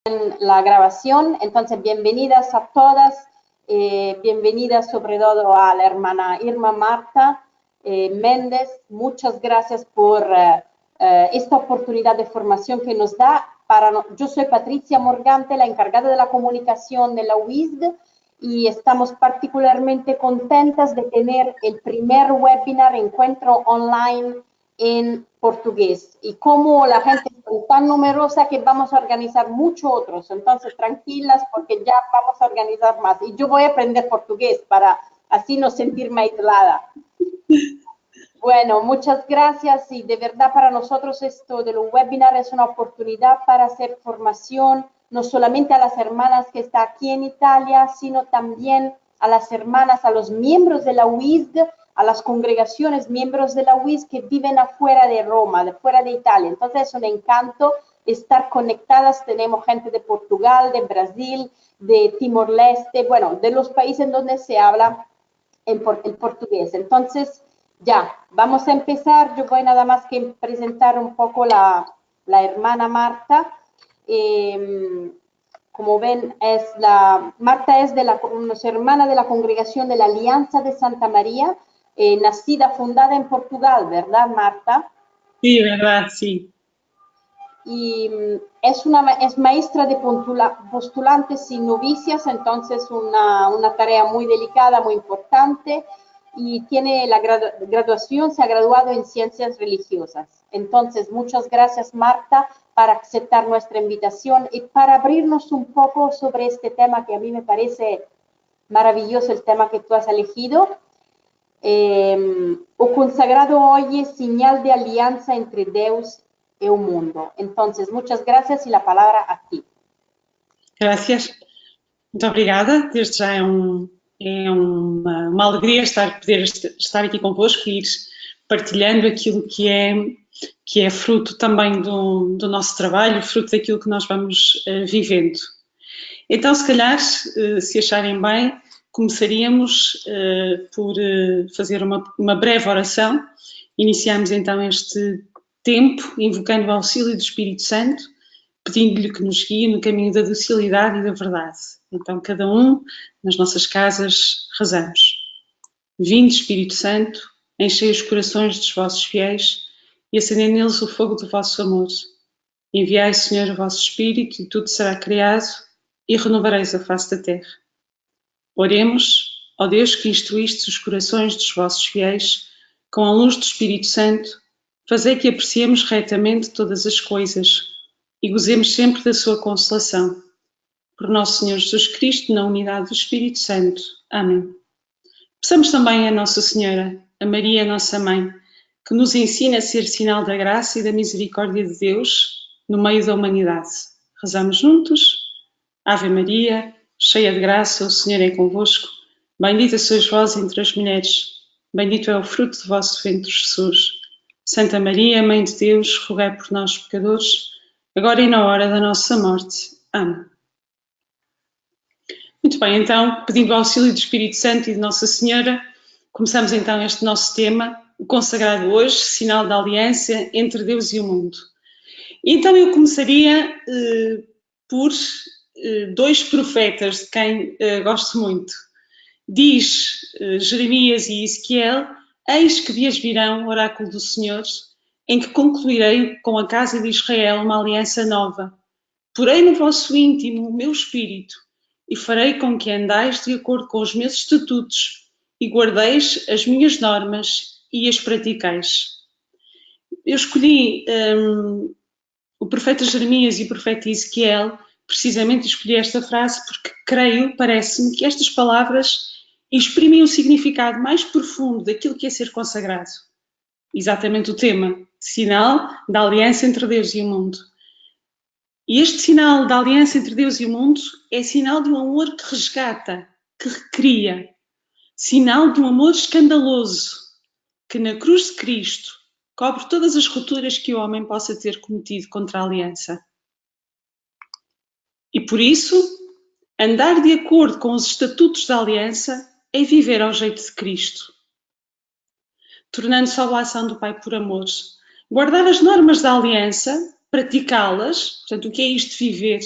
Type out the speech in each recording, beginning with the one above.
la grabación. Entonces, bienvenidas a todas, bienvenidas sobre todo a la hermana Irma Marta Méndez. Muchas gracias por esta oportunidad de formación que nos da. Yo soy Patricia Morgante, la encargada de la comunicación de la UISD, y estamos particularmente contentas de tener el primer webinar, encuentro online en portugués. Y como la gente es tan numerosa que vamos a organizar muchos otros, entonces tranquilas porque ya vamos a organizar más. Y yo voy a aprender portugués para así no sentirme aislada. Bueno, muchas gracias, y de verdad para nosotros esto de los webinars es una oportunidad para hacer formación, no solamente a las hermanas que están aquí en Italia, sino también a las hermanas, a los miembros de la UISD, a las congregaciones miembros de la UISD que viven afuera de Roma, fuera de Italia. Entonces es un encanto estar conectadas. Tenemos gente de Portugal, de Brasil, de Timor-Leste, bueno, de los países en donde se habla el portugués. Entonces, ya, vamos a empezar. Yo voy nada más que presentar un poco la hermana Marta. Como ven, Marta es una hermana de la congregación de la Alianza de Santa María, nacida, fundada en Portugal, ¿verdad, Marta? Sí, verdad, sí. Y es maestra de postulantes y novicias, entonces una tarea muy delicada, muy importante, y tiene la graduación, se ha graduado en ciencias religiosas. Entonces, muchas gracias, Marta, para aceptar nuestra invitación y para abrirnos un poco sobre este tema que a mí me parece maravilloso, el tema que tú has elegido. O consagrado hoy es señal de alianza entre Deus e o mundo. Entonces, muchas gracias y la palabra a ti. Gracias. Muito obrigada. Desde já é uma alegria poder estar aqui convosco e ir partilhando aquilo que é fruto também do nosso trabalho, fruto daquilo que nós vamos vivendo. Então, se calhar, se acharem bem, começaríamos por fazer uma breve oração. Iniciamos então este tempo invocando o auxílio do Espírito Santo, pedindo-lhe que nos guie no caminho da docilidade e da verdade. Então, cada um, nas nossas casas, rezamos. Vinde, Espírito Santo, enchei os corações dos vossos fiéis e acendei neles o fogo do vosso amor. Enviai, Senhor, o vosso Espírito, e tudo será criado, e renovareis a face da terra. Oremos, ó Deus, que instruístes os corações dos vossos fiéis, com a luz do Espírito Santo, fazei que apreciemos retamente todas as coisas e gozemos sempre da sua consolação. Por nosso Senhor Jesus Cristo, na unidade do Espírito Santo. Amém. Peçamos também a Nossa Senhora, a Maria, nossa Mãe, que nos ensina a ser sinal da graça e da misericórdia de Deus no meio da humanidade. Rezamos juntos. Ave Maria, cheia de graça, o Senhor é convosco. Bendita sois vós entre as mulheres. Bendito é o fruto do vosso ventre, Jesus. Santa Maria, Mãe de Deus, rogai por nós, pecadores, agora e na hora da nossa morte. Amém. Muito bem, então, pedindo o auxílio do Espírito Santo e de Nossa Senhora, começamos então este nosso tema, o consagrado hoje, sinal da aliança entre Deus e o mundo. E então eu começaria por dois profetas de quem gosto muito. Diz Jeremias e Ezequiel: eis que dias virão, oráculo do Senhor, em que concluirei com a casa de Israel uma aliança nova. Porei no vosso íntimo o meu espírito e farei com que andais de acordo com os meus estatutos e guardeis as minhas normas e as pratiqueis. Eu escolhi o profeta Jeremias e o profeta Ezequiel, precisamente escolhi esta frase porque creio, parece-me, que estas palavras exprimem o significado mais profundo daquilo que é ser consagrado. Exatamente o tema, sinal da aliança entre Deus e o mundo. E este sinal da aliança entre Deus e o mundo é sinal de um amor que resgata, que recria. Sinal de um amor escandaloso, que na cruz de Cristo cobre todas as rupturas que o homem possa ter cometido contra a aliança. E por isso, andar de acordo com os estatutos da aliança é viver ao jeito de Cristo. Tornando-se a oblação do Pai por amor. Guardar as normas da aliança, praticá-las, portanto, o que é isto de viver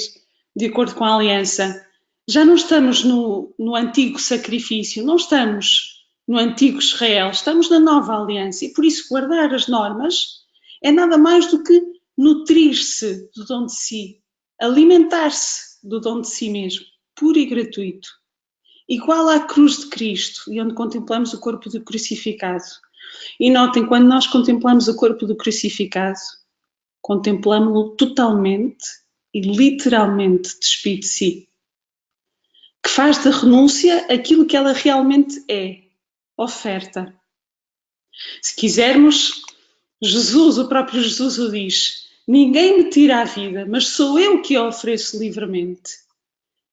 de acordo com a aliança. Já não estamos no antigo sacrifício, não estamos no antigo Israel, estamos na nova aliança. E por isso guardar as normas é nada mais do que nutrir-se do dom de si, alimentar-se do dom de si mesmo, puro e gratuito. Igual à cruz de Cristo, e onde contemplamos o corpo do crucificado. E notem, quando nós contemplamos o corpo do crucificado, contemplamos-lo totalmente e literalmente despido de si, que faz da renúncia aquilo que ela realmente é, oferta. Se quisermos, Jesus, o próprio Jesus o diz, ninguém me tira a vida, mas sou eu que a ofereço livremente.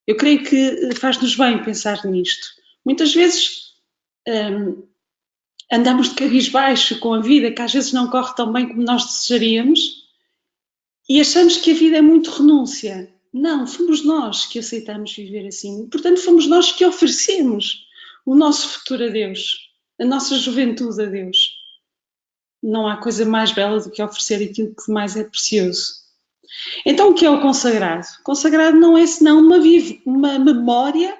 Eu creio que faz-nos bem pensar nisto. Muitas vezes andamos de cabisbaixo com a vida, que às vezes não corre tão bem como nós desejaríamos, e achamos que a vida é muito renúncia. Não, fomos nós que aceitamos viver assim. Portanto, fomos nós que oferecemos o nosso futuro a Deus, a nossa juventude a Deus. Não há coisa mais bela do que oferecer aquilo que mais é precioso. Então, o que é o consagrado? Consagrado não é senão uma memória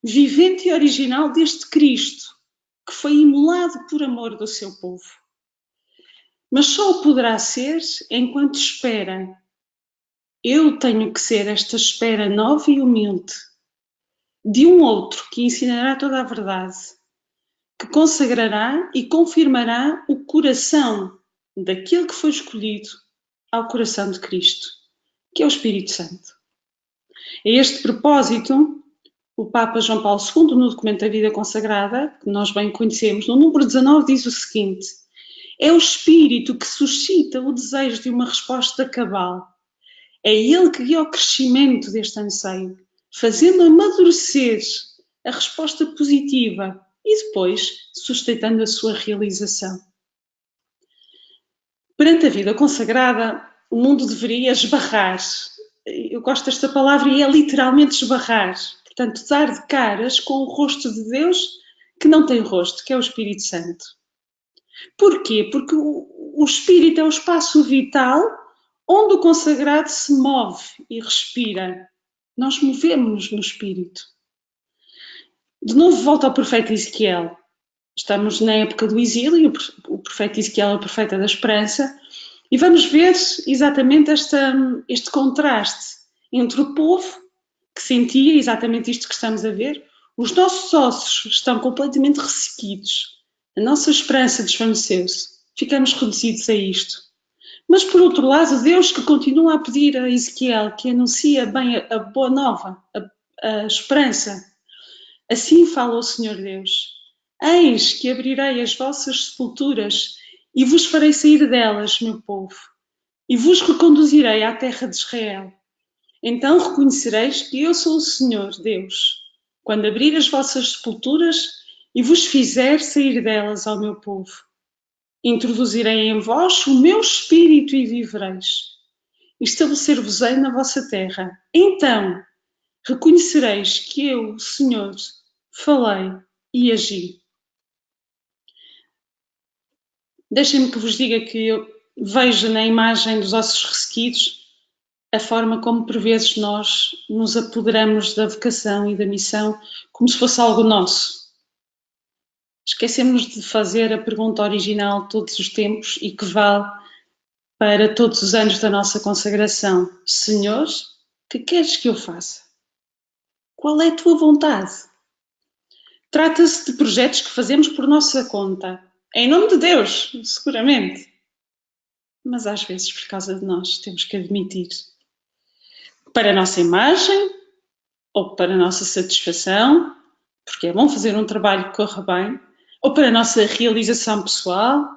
vivente e original deste Cristo, que foi imolado por amor do seu povo. Mas só o poderá ser enquanto espera. Eu tenho que ser esta espera nova e humilde de um outro que ensinará toda a verdade, que consagrará e confirmará o coração daquele que foi escolhido ao coração de Cristo, que é o Espírito Santo. A este propósito, o Papa João Paulo II, no documento da vida consagrada, que nós bem conhecemos, no número 19, diz o seguinte: é o Espírito que suscita o desejo de uma resposta cabal. É ele que guia o crescimento deste anseio, fazendo amadurecer a resposta positiva e depois sustentando a sua realização. Perante a vida consagrada, o mundo deveria esbarrar. Eu gosto desta palavra e é literalmente esbarrar. Portanto, dar de caras com o rosto de Deus que não tem rosto, que é o Espírito Santo. Porquê? Porque o Espírito é o espaço vital onde o consagrado se move e respira. Nós movemos no Espírito. De novo, volta ao profeta Ezequiel. Estamos na época do exílio, o profeta Ezequiel é o profeta da esperança, e vamos ver exatamente este contraste entre o povo, que sentia exatamente isto que estamos a ver. Os nossos ossos estão completamente ressequidos, a nossa esperança desvaneceu-se, ficamos reduzidos a isto. Mas, por outro lado, Deus que continua a pedir a Ezequiel que anuncia bem a boa nova, a esperança. Assim fala o Senhor Deus: eis que abrirei as vossas sepulturas e vos farei sair delas, meu povo, e vos reconduzirei à terra de Israel. Então reconhecereis que eu sou o Senhor Deus, quando abrir as vossas sepulturas e vos fizer sair delas ao meu povo. Introduzirei em vós o meu espírito e vivereis. Estabelecer-vos-ei na vossa terra. Então reconhecereis que eu, o Senhor, falei e agi. Deixem-me que vos diga que eu vejo na imagem dos ossos ressequidos a forma como por vezes nós nos apoderamos da vocação e da missão como se fosse algo nosso. Esquecemos de fazer a pergunta original de todos os tempos e que vale para todos os anos da nossa consagração. Senhor, que queres que eu faça? Qual é a tua vontade? Trata-se de projetos que fazemos por nossa conta, em nome de Deus, seguramente. Mas às vezes, por causa de nós, temos que admitir. Para a nossa imagem, ou para a nossa satisfação, porque é bom fazer um trabalho que corra bem, ou para a nossa realização pessoal.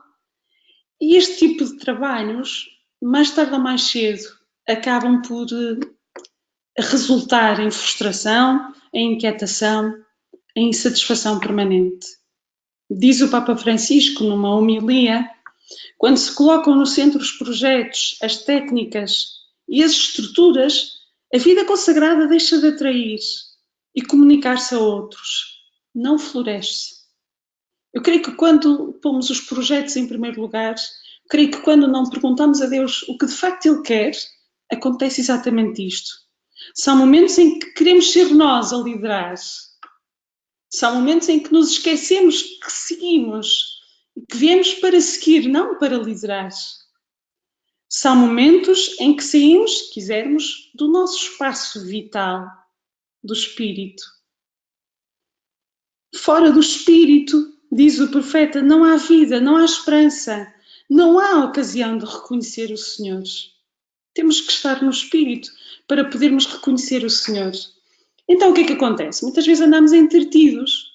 E este tipo de trabalhos, mais tarde ou mais cedo, acabam por resultar em frustração, em inquietação, em insatisfação permanente. Diz o Papa Francisco numa homilia: quando se colocam no centro os projetos, as técnicas e as estruturas, a vida consagrada deixa de atrair e comunicar-se a outros. Não floresce. Eu creio que quando pomos os projetos em primeiro lugar, creio que quando não perguntamos a Deus o que de facto Ele quer, acontece exatamente isto. São momentos em que queremos ser nós a liderar. São momentos em que nos esquecemos que seguimos, que viemos para seguir, não para liderar. São momentos em que saímos, se quisermos, do nosso espaço vital, do espírito. Fora do espírito, diz o profeta, não há vida, não há esperança, não há ocasião de reconhecer o Senhor. Temos que estar no espírito para podermos reconhecer o Senhor. Então o que é que acontece? Muitas vezes andamos entretidos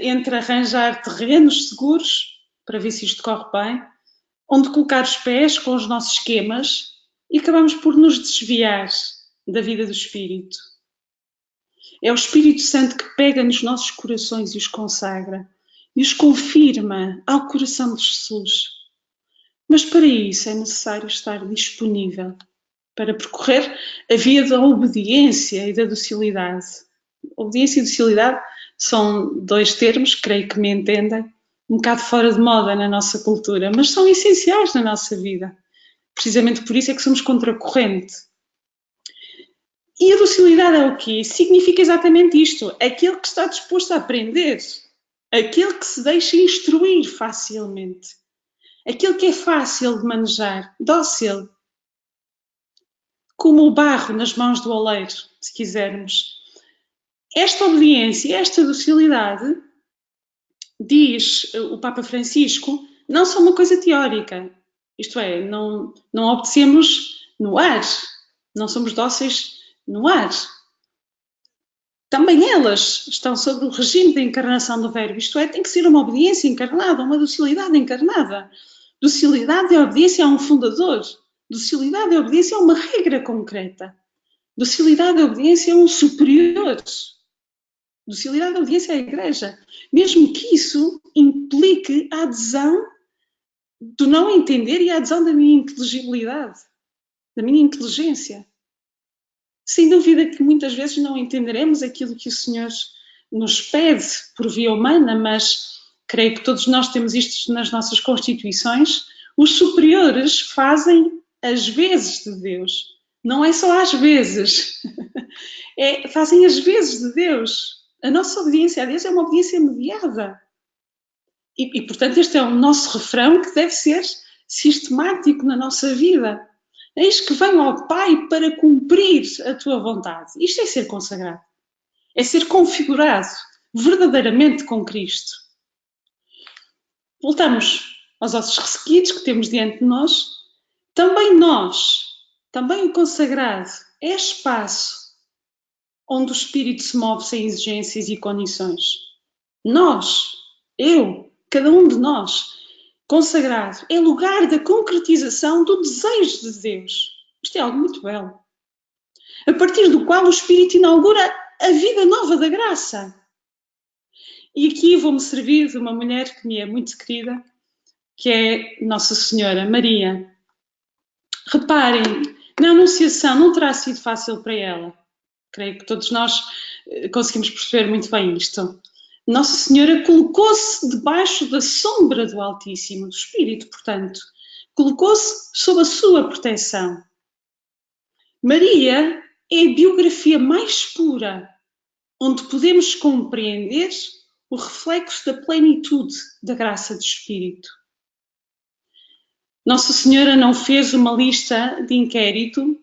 entre arranjar terrenos seguros para ver se isto corre bem, onde colocar os pés com os nossos esquemas e acabamos por nos desviar da vida do Espírito. É o Espírito Santo que pega nos nossos corações e os consagra e os confirma ao coração de Jesus. Mas para isso é necessário estar disponível para percorrer a via da obediência e da docilidade. Obediência e docilidade são dois termos, creio que me entendem, um bocado fora de moda na nossa cultura, mas são essenciais na nossa vida. Precisamente por isso é que somos contracorrente. E a docilidade é o quê? Significa exatamente isto, aquele que está disposto a aprender, aquele que se deixa instruir facilmente, aquele que é fácil de manejar, dócil, como o barro nas mãos do oleiro, se quisermos. Esta obediência, esta docilidade, diz o Papa Francisco, não são uma coisa teórica, isto é, não obedecemos no ar, não somos dóceis no ar. Também elas estão sobre o regime da encarnação do Verbo, isto é, tem que ser uma obediência encarnada, uma docilidade encarnada. Docilidade é obediência a um fundador, docilidade é obediência a uma regra concreta, docilidade é obediência a um superior. Docilidade e obediência à Igreja, mesmo que isso implique a adesão do não entender e a adesão da minha inteligibilidade, da minha inteligência. Sem dúvida que muitas vezes não entenderemos aquilo que o Senhor nos pede por via humana, mas creio que todos nós temos isto nas nossas constituições. Os superiores fazem as vezes de Deus. Não é só às vezes. Fazem as vezes de Deus. A nossa obediência a Deus é uma obediência mediada. E, portanto, este é o nosso refrão que deve ser sistemático na nossa vida. Eis que venho ao Pai para cumprir a tua vontade. Isto é ser consagrado. É ser configurado verdadeiramente com Cristo. Voltamos aos ossos ressequidos que temos diante de nós. Também nós, também o consagrado, é espaço onde o Espírito se move sem exigências e condições. Nós, eu, cada um de nós, consagrado, é lugar da concretização do desejo de Deus. Isto é algo muito belo. A partir do qual o Espírito inaugura a vida nova da graça. E aqui vou-me servir de uma mulher que me é muito querida, que é Nossa Senhora Maria. Reparem, na Anunciação não terá sido fácil para ela. Creio que todos nós conseguimos perceber muito bem isto. Nossa Senhora colocou-se debaixo da sombra do Altíssimo, do Espírito, portanto. Colocou-se sob a sua proteção. Maria é a biografia mais pura, onde podemos compreender o reflexo da plenitude da graça do Espírito. Nossa Senhora não fez uma lista de inquérito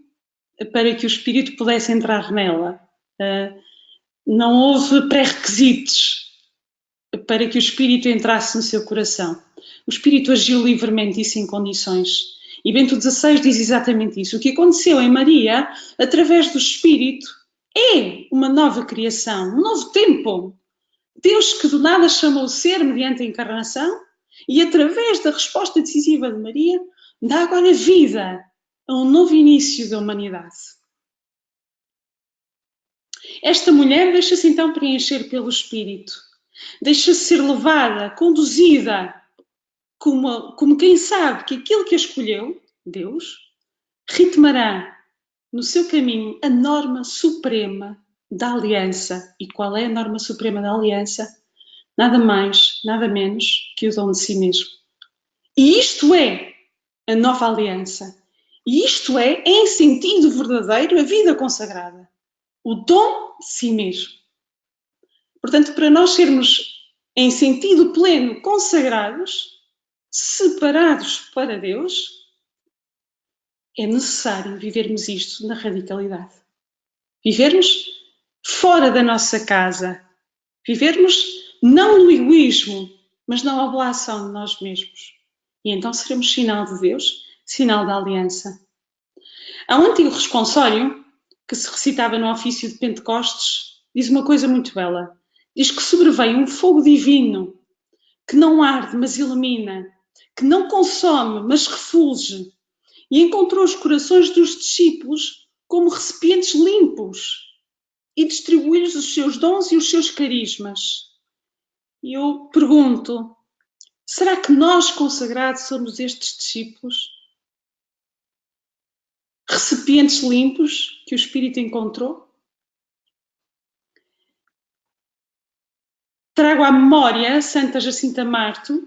para que o Espírito pudesse entrar nela. Não houve pré-requisitos para que o Espírito entrasse no seu coração. O Espírito agiu livremente e sem condições. E Bento XVI diz exatamente isso. O que aconteceu em Maria, através do Espírito, é uma nova criação, um novo tempo. Deus que do nada chamou o ser mediante a encarnação e através da resposta decisiva de Maria, dá agora vida a um novo início da humanidade. Esta mulher deixa-se então preencher pelo Espírito. Deixa-se ser levada, conduzida, como quem sabe que aquele que a escolheu, Deus, ritmará no seu caminho a norma suprema da aliança. E qual é a norma suprema da aliança? Nada mais, nada menos que o dom de si mesmo. E isto é a nova aliança. E isto é, em sentido verdadeiro, a vida consagrada. O dom de si mesmo. Portanto, para nós sermos em sentido pleno consagrados, separados para Deus, é necessário vivermos isto na radicalidade. Vivermos fora da nossa casa. Vivermos não no egoísmo, mas na oblação de nós mesmos. E então seremos sinal de Deus, sinal da aliança. Há um antigo responsório que se recitava no ofício de Pentecostes, diz uma coisa muito bela. Diz que sobreveio um fogo divino que não arde, mas ilumina, que não consome, mas refulge, e encontrou os corações dos discípulos como recipientes limpos e distribuiu-lhes os seus dons e os seus carismas. E eu pergunto, será que nós consagrados somos estes discípulos? Recipientes limpos que o Espírito encontrou? Trago à memória Santa Jacinta Marto,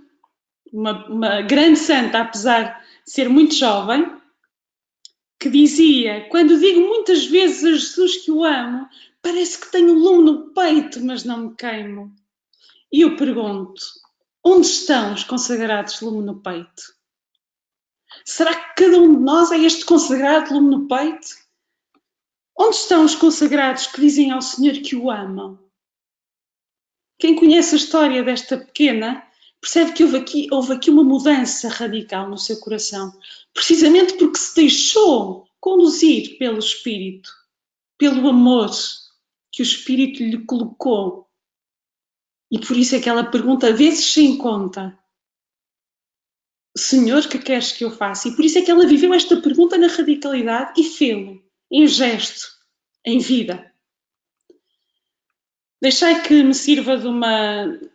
uma grande santa, apesar de ser muito jovem, que dizia, quando digo muitas vezes a Jesus que o amo, parece que tenho lume no peito, mas não me queimo. E eu pergunto, onde estão os consagrados de lume no peito? Será que cada um de nós é este consagrado de lume no peito? Onde estão os consagrados que dizem ao Senhor que o amam? Quem conhece a história desta pequena percebe que houve aqui uma mudança radical no seu coração, precisamente porque se deixou conduzir pelo Espírito, pelo amor que o Espírito lhe colocou. E por isso é que ela pergunta vezes sem conta, Senhor, que queres que eu faça? E por isso é que ela viveu esta pergunta na radicalidade e fê-lo, em gesto, em vida. Deixei que me sirva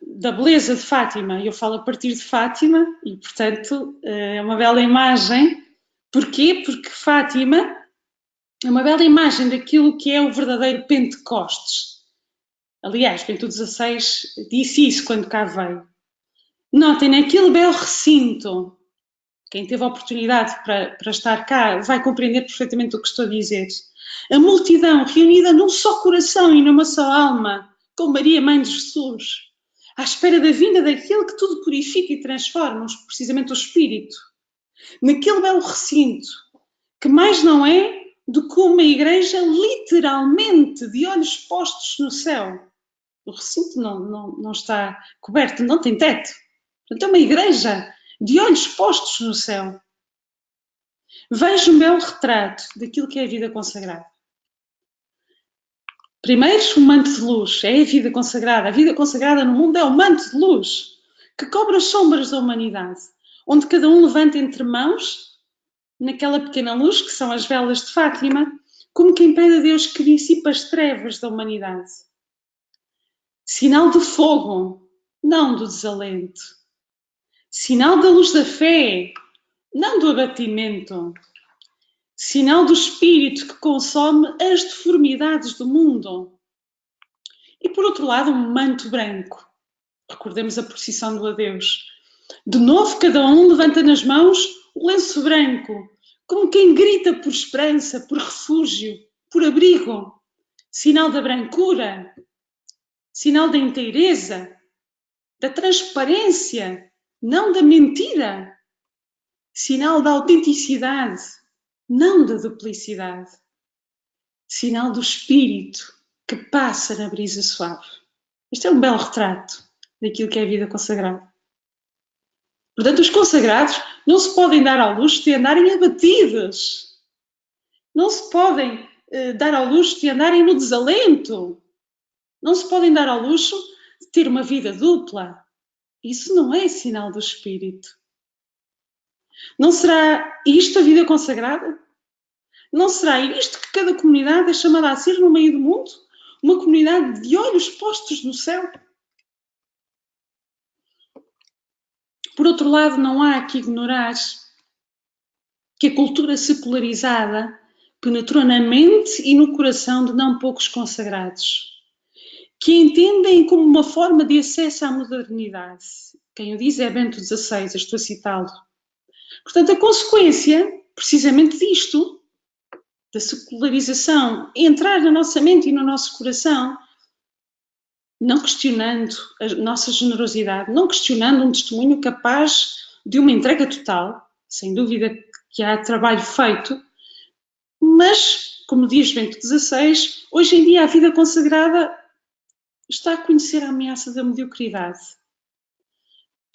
da beleza de Fátima. Eu falo a partir de Fátima e, portanto, é uma bela imagem. Porquê? Porque Fátima é uma bela imagem daquilo que é o verdadeiro Pentecostes. Aliás, Bento XVI disse isso quando cá veio. Notem, naquele belo recinto, quem teve a oportunidade para estar cá vai compreender perfeitamente o que estou a dizer. A multidão reunida num só coração e numa só alma, com Maria, Mãe de Jesus, à espera da vinda daquele que tudo purifica e transforma, precisamente o Espírito. Naquele belo recinto, que mais não é do que uma igreja literalmente de olhos postos no céu. O recinto não está coberto, não tem teto. Portanto, é uma igreja de olhos postos no céu. Vejo um belo retrato daquilo que é a vida consagrada. Primeiro, um manto de luz, é a vida consagrada. A vida consagrada no mundo é um manto de luz que cobre as sombras da humanidade, onde cada um levanta entre mãos, naquela pequena luz, que são as velas de Fátima, como quem pede a Deus que dissipa as trevas da humanidade. Sinal de fogo, não do desalento. Sinal da luz da fé, não do abatimento. Sinal do Espírito que consome as deformidades do mundo. E por outro lado, um manto branco. Recordemos a procissão do adeus. De novo, cada um levanta nas mãos o lenço branco, como quem grita por esperança, por refúgio, por abrigo. Sinal da brancura, sinal da inteireza, da transparência, não da mentira. Sinal da autenticidade, não da duplicidade. Sinal do Espírito que passa na brisa suave. Este é um belo retrato daquilo que é a vida consagrada. Portanto, os consagrados não se podem dar ao luxo de andarem abatidos. Não se podem dar ao luxo de andarem no desalento. Não se podem dar ao luxo de ter uma vida dupla. Isso não é sinal do Espírito. Não será isto a vida consagrada? Não será isto que cada comunidade é chamada a ser no meio do mundo? Uma comunidade de olhos postos no céu? Por outro lado, não há que ignorar que a cultura secularizada penetrou na mente e no coração de não poucos consagrados, que a entendem como uma forma de acesso à modernidade. Quem o diz é Bento XVI, estou a citá-lo. Portanto, a consequência precisamente disto, da secularização, entrar na nossa mente e no nosso coração, não questionando a nossa generosidade, não questionando um testemunho capaz de uma entrega total, sem dúvida que há trabalho feito, mas, como diz Bento XVI, hoje em dia a vida consagrada está a conhecer a ameaça da mediocridade,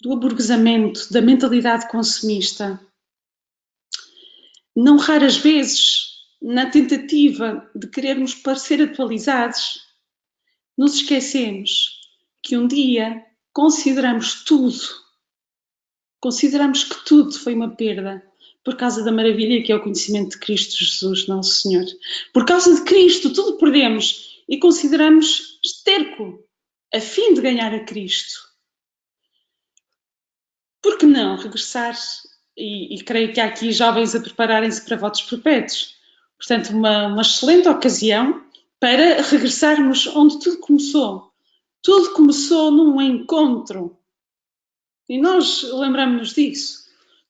do aburguesamento, da mentalidade consumista. Não raras vezes, na tentativa de querermos parecer atualizados, nos esquecemos que um dia consideramos que tudo foi uma perda por causa da maravilha que é o conhecimento de Cristo Jesus, nosso Senhor. Por causa de Cristo tudo perdemos e consideramos esterco a fim de ganhar a Cristo. Por que não regressar, e creio que há aqui jovens a prepararem-se para votos perpétuos, portanto uma excelente ocasião para regressarmos onde tudo começou. Tudo começou num encontro. E nós lembramos-nos disso.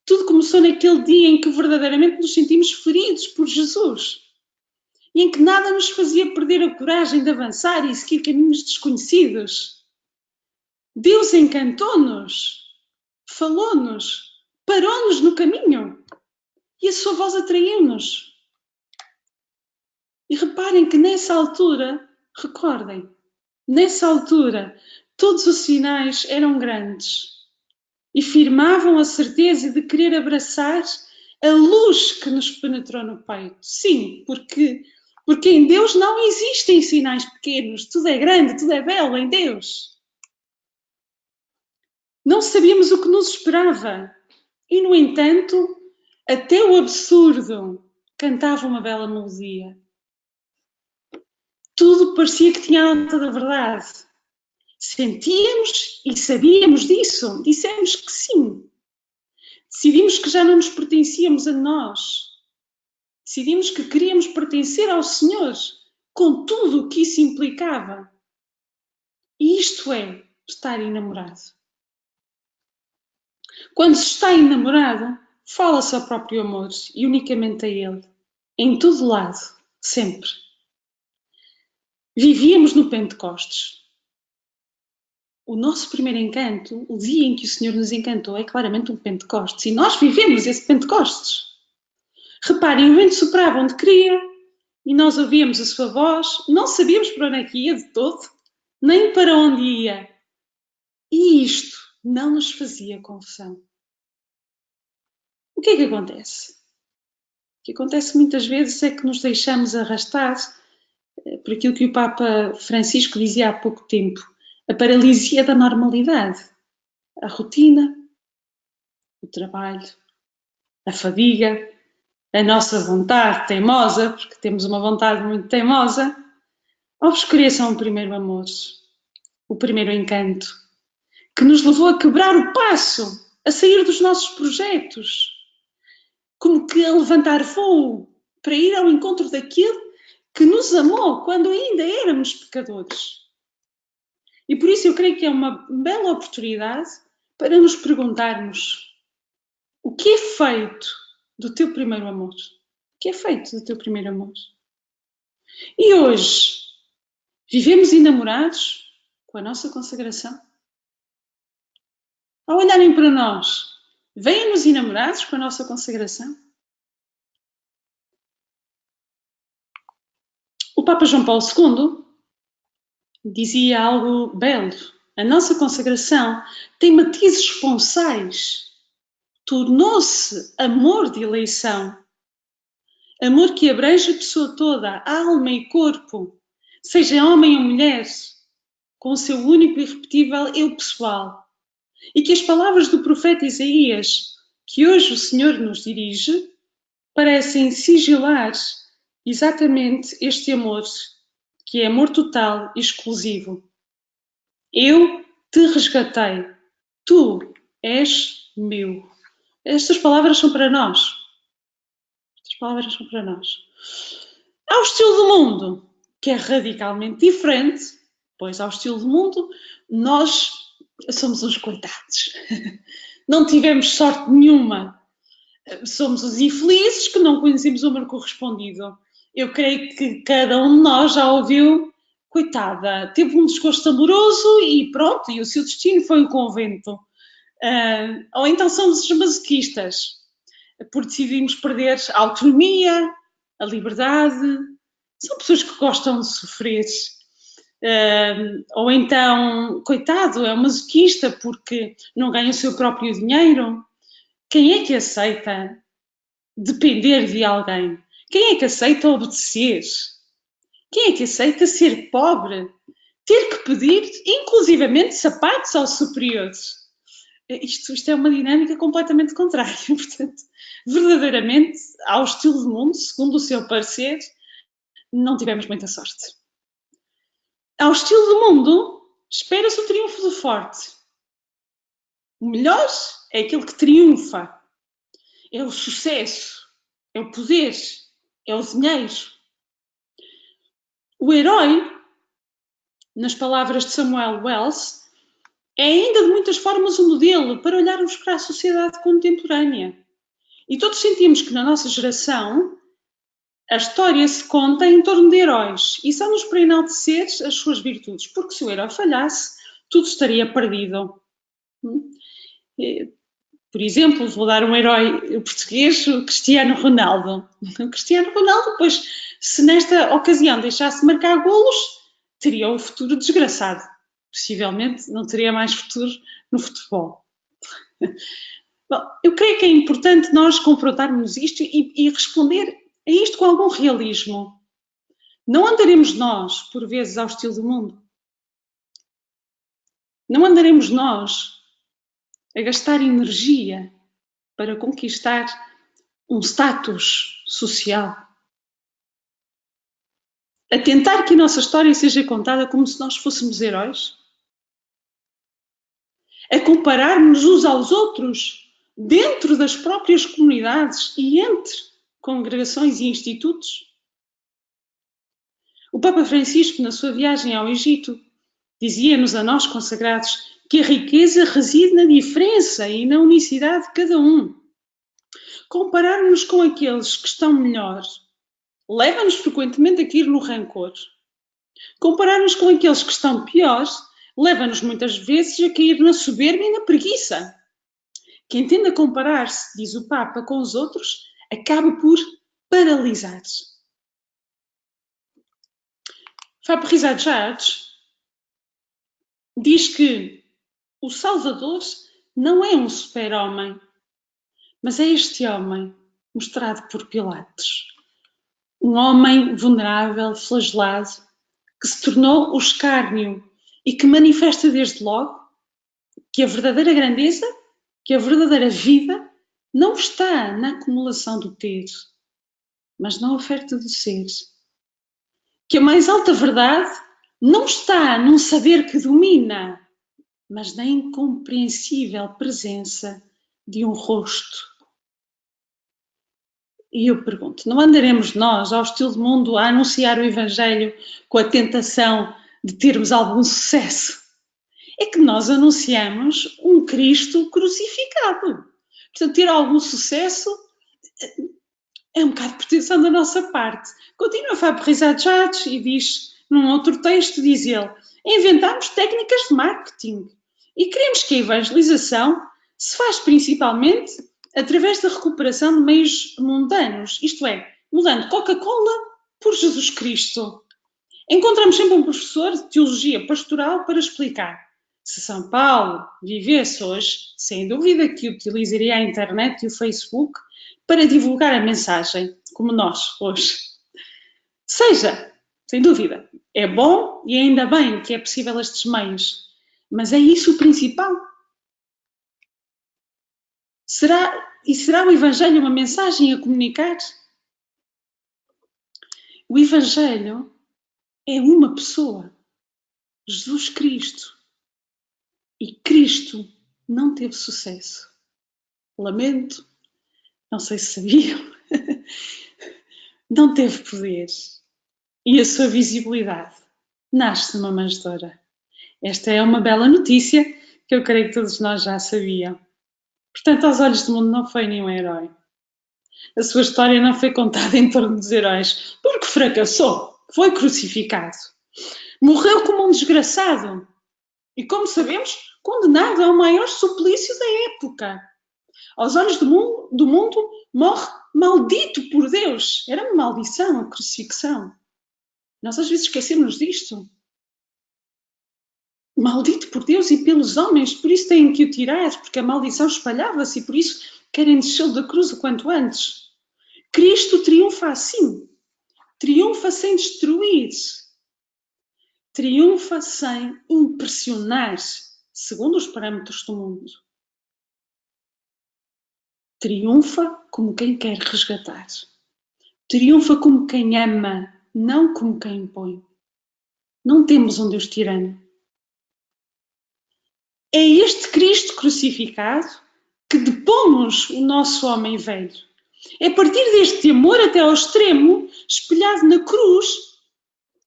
Tudo começou naquele dia em que verdadeiramente nos sentimos feridos por Jesus. E em que nada nos fazia perder a coragem de avançar e seguir caminhos desconhecidos. Deus encantou-nos, falou-nos, parou-nos no caminho. E a sua voz atraiu-nos. E reparem que nessa altura, recordem, nessa altura, todos os sinais eram grandes e firmavam a certeza de querer abraçar a luz que nos penetrou no peito. Sim, porque em Deus não existem sinais pequenos, tudo é grande, tudo é belo em Deus. Não sabíamos o que nos esperava e, no entanto, até o absurdo cantava uma bela melodia. Tudo parecia que tinha a nota da verdade. Sentíamos e sabíamos disso. Dissemos que sim. Decidimos que já não nos pertencíamos a nós. Decidimos que queríamos pertencer ao Senhor, com tudo o que isso implicava. E isto é estar enamorado. Quando se está enamorado, fala-se ao próprio amor e unicamente a ele. Em todo lado, sempre. Vivíamos no Pentecostes. O nosso primeiro encanto, o dia em que o Senhor nos encantou, é claramente um Pentecostes. E nós vivemos esse Pentecostes. Reparem, o vento soprava onde queria e nós ouvíamos a sua voz, não sabíamos para onde é que ia de todo, nem para onde ia. E isto não nos fazia confusão. O que é que acontece? O que acontece muitas vezes é que nos deixamos arrastar por aquilo que o Papa Francisco dizia há pouco tempo, a paralisia da normalidade, a rotina, o trabalho, a fadiga, a nossa vontade teimosa, porque temos uma vontade muito teimosa, obscureçam o primeiro amor, o primeiro encanto, que nos levou a quebrar o passo, a sair dos nossos projetos, como que a levantar voo para ir ao encontro daquele que nos amou quando ainda éramos pecadores. E por isso eu creio que é uma bela oportunidade para nos perguntarmos o que é feito do teu primeiro amor? O que é feito do teu primeiro amor? E hoje, vivemos enamorados com a nossa consagração? Ao olharem para nós, veem-nos enamorados com a nossa consagração? O Papa João Paulo II dizia algo belo. A nossa consagração tem matizes esponsais. Tornou-se amor de eleição. Amor que abrange a pessoa toda, alma e corpo, seja homem ou mulher, com o seu único e irrepetível eu pessoal. E que as palavras do profeta Isaías, que hoje o Senhor nos dirige, parecem sigilar exatamente este amor, que é amor total e exclusivo. Eu te resgatei, tu és meu. Estas palavras são para nós. Estas palavras são para nós. Ao estilo do mundo, que é radicalmente diferente, pois ao estilo do mundo nós somos uns coitados. Não tivemos sorte nenhuma. somos os infelizes que não conhecemos o amor correspondido. Eu creio que cada um de nós já ouviu, coitada, teve um desgosto amoroso e pronto, e o seu destino foi o convento. Ou então somos os masoquistas, por decidirmos perder a autonomia, a liberdade. São pessoas que gostam de sofrer. Ou então, coitado, é um masoquista porque não ganha o seu próprio dinheiro. Quem é que aceita depender de alguém? Quem é que aceita obedecer? Quem é que aceita ser pobre? Ter que pedir, inclusivamente, sapatos aos superiores? Isto é uma dinâmica completamente contrária. Portanto, verdadeiramente, ao estilo do mundo, segundo o seu parecer, não tivemos muita sorte. Ao estilo do mundo, espera-se o triunfo do forte. O melhor é aquele que triunfa. É o sucesso, é o poder, é o dinheiro. O herói, nas palavras de Samuel Wells, é ainda de muitas formas um modelo para olharmos para a sociedade contemporânea. E todos sentimos que na nossa geração a história se conta em torno de heróis e são-nos para enaltecer as suas virtudes, porque se o herói falhasse, tudo estaria perdido. Por exemplo, vou dar um herói português, o Cristiano Ronaldo. O Cristiano Ronaldo, pois, se nesta ocasião deixasse marcar golos, teria um futuro desgraçado. Possivelmente não teria mais futuro no futebol. Bom, eu creio que é importante nós confrontarmos isto e responder a isto com algum realismo. Não andaremos nós, por vezes, ao estilo do mundo. Não andaremos nós a gastar energia para conquistar um status social. A tentar que a nossa história seja contada como se nós fôssemos heróis. A comparar-nos uns aos outros dentro das próprias comunidades e entre congregações e institutos. O Papa Francisco, na sua viagem ao Egito, dizia-nos a nós consagrados que a riqueza reside na diferença e na unicidade de cada um. Comparar-nos com aqueles que estão melhor leva-nos frequentemente a cair no rancor. Comparar-nos com aqueles que estão piores leva-nos muitas vezes a cair na soberba e na preguiça. Quem tende a comparar-se, diz o Papa, com os outros, acaba por paralisar-se. Fabrizio Judge diz que o Salvador não é um super-homem, mas é este homem mostrado por Pilatos. Um homem vulnerável, flagelado, que se tornou o escárnio e que manifesta desde logo que a verdadeira grandeza, que a verdadeira vida não está na acumulação do ter, mas na oferta do ser. Que a mais alta verdade não está num saber que domina, mas na incompreensível presença de um rosto. E eu pergunto, não andaremos nós, ao estilo do mundo, a anunciar o Evangelho com a tentação de termos algum sucesso? É que nós anunciamos um Cristo crucificado. Portanto, ter algum sucesso é um bocado de pretensão da nossa parte. Continua Fabrizio Judge e diz, num outro texto, diz ele, inventamos técnicas de marketing e queremos que a evangelização se faz principalmente através da recuperação de meios mundanos, isto é, mudando Coca-Cola por Jesus Cristo. Encontramos sempre um professor de teologia pastoral para explicar. Se São Paulo vivesse hoje, sem dúvida que utilizaria a internet e o Facebook para divulgar a mensagem, como nós hoje. Seja, sem dúvida, é bom e ainda bem que é possível estes meios, mas é isso o principal? Será o Evangelho uma mensagem a comunicar? O Evangelho é uma pessoa, Jesus Cristo. E Cristo não teve sucesso. Lamento, não sei se sabiam, não teve poder. E a sua visibilidade nasce numa manjedoura. Esta é uma bela notícia que eu creio que todos nós já sabiam. Portanto, aos olhos do mundo não foi nenhum herói. A sua história não foi contada em torno dos heróis, porque fracassou, foi crucificado. Morreu como um desgraçado e, como sabemos, condenado ao maior suplício da época. Aos olhos do mundo, morre maldito por Deus. Era uma maldição a crucifixão. Nós às vezes esquecemos disto. Maldito por Deus e pelos homens, por isso têm que o tirar, porque a maldição espalhava-se e por isso querem descê-lo da cruz o quanto antes. Cristo triunfa assim. Triunfa sem destruir. Triunfa sem impressionar, segundo os parâmetros do mundo. Triunfa como quem quer resgatar. Triunfa como quem ama, não como quem impõe. Não temos um Deus tirano. É este Cristo crucificado que depomos o nosso homem velho. É a partir deste amor até ao extremo, espelhado na cruz,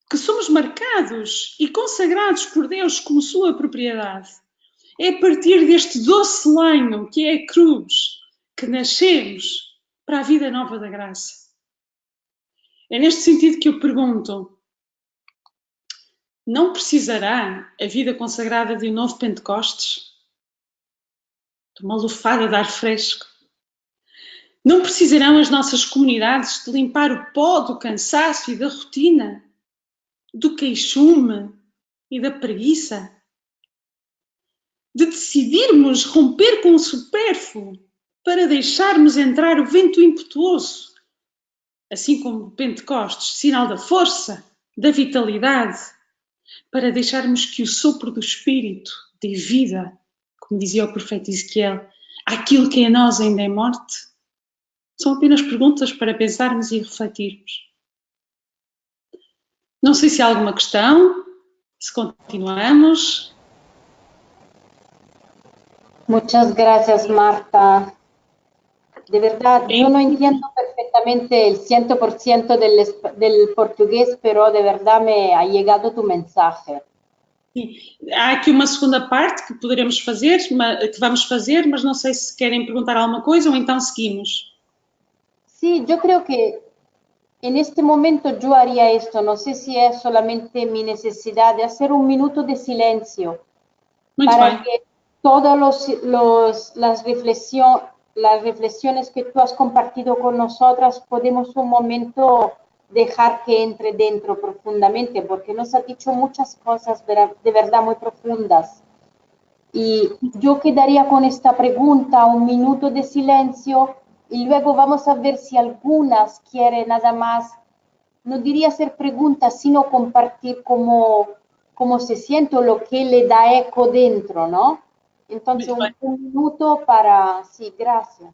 que somos marcados e consagrados por Deus como sua propriedade. É a partir deste doce lenho, que é a cruz, que nascemos para a vida nova da graça. É neste sentido que eu pergunto: não precisará a vida consagrada de um novo Pentecostes? De uma lufada de ar fresco? Não precisarão as nossas comunidades de limpar o pó do cansaço e da rotina, do queixume e da preguiça? De decidirmos romper com o supérfluo para deixarmos entrar o vento impetuoso, assim como o Pentecostes, sinal da força, da vitalidade, para deixarmos que o sopro do Espírito dê vida, como dizia o profeta Ezequiel, àquilo que em nós ainda é morte? São apenas perguntas para pensarmos e refletirmos. Não sei se há alguma questão, se continuamos. Muchas gracias, Marta. De verdad, yo no entiendo perfectamente el 100% del portugués, pero de verdad me ha llegado tu mensaje. Há aqui uma segunda parte que poderemos fazer, que vamos fazer, mas não sei se querem perguntar alguma coisa ou então seguimos. Sí, yo creo que en este momento yo haría esto. No sé si es solamente mi necesidad de hacer un minuto de silencio Muito para bem. que todas las reflexiones que tú has compartido con nosotras podemos un momento dejar que entre dentro profundamente, porque nos ha dicho muchas cosas de verdad muy profundas. Y yo quedaría con esta pregunta, un minuto de silencio, y luego vamos a ver si algunas quieren nada más, no diría hacer preguntas, sino compartir cómo se siente o lo que le da eco dentro, ¿no? Entonces, un minuto para, sí, gracias.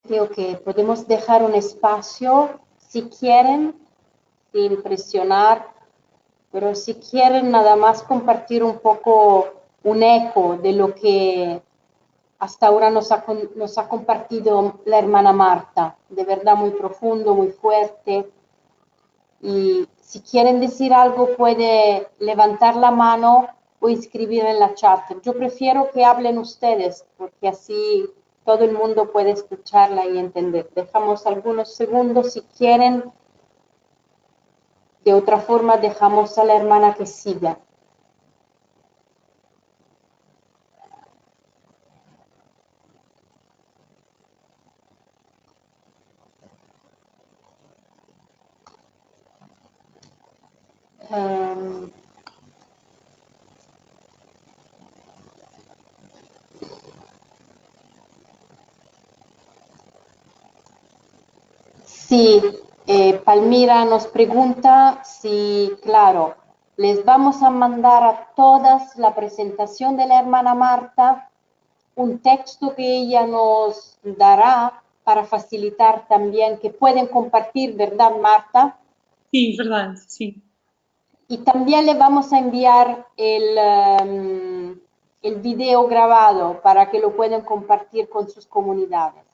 Creo que podemos dejar un espacio, si quieren, sin presionar, pero si quieren nada más compartir un poco un eco de lo que hasta ahora nos ha compartido la hermana Marta, de verdad muy profundo, muy fuerte. Y si quieren decir algo, puede levantar la mano o escribir en la chat. Yo prefiero que hablen ustedes, porque así todo el mundo puede escucharla y entender. Dejamos algunos segundos si quieren. De otra forma, dejamos a la hermana que siga. Sí, Palmira nos pregunta si, claro, les vamos a mandar a todas la presentación de la hermana Marta, un texto que ella nos dará para facilitar también, que pueden compartir, ¿verdad, Marta? Sim, verdade, sim. Y también le vamos a enviar el video grabado para que lo puedan compartir con sus comunidades.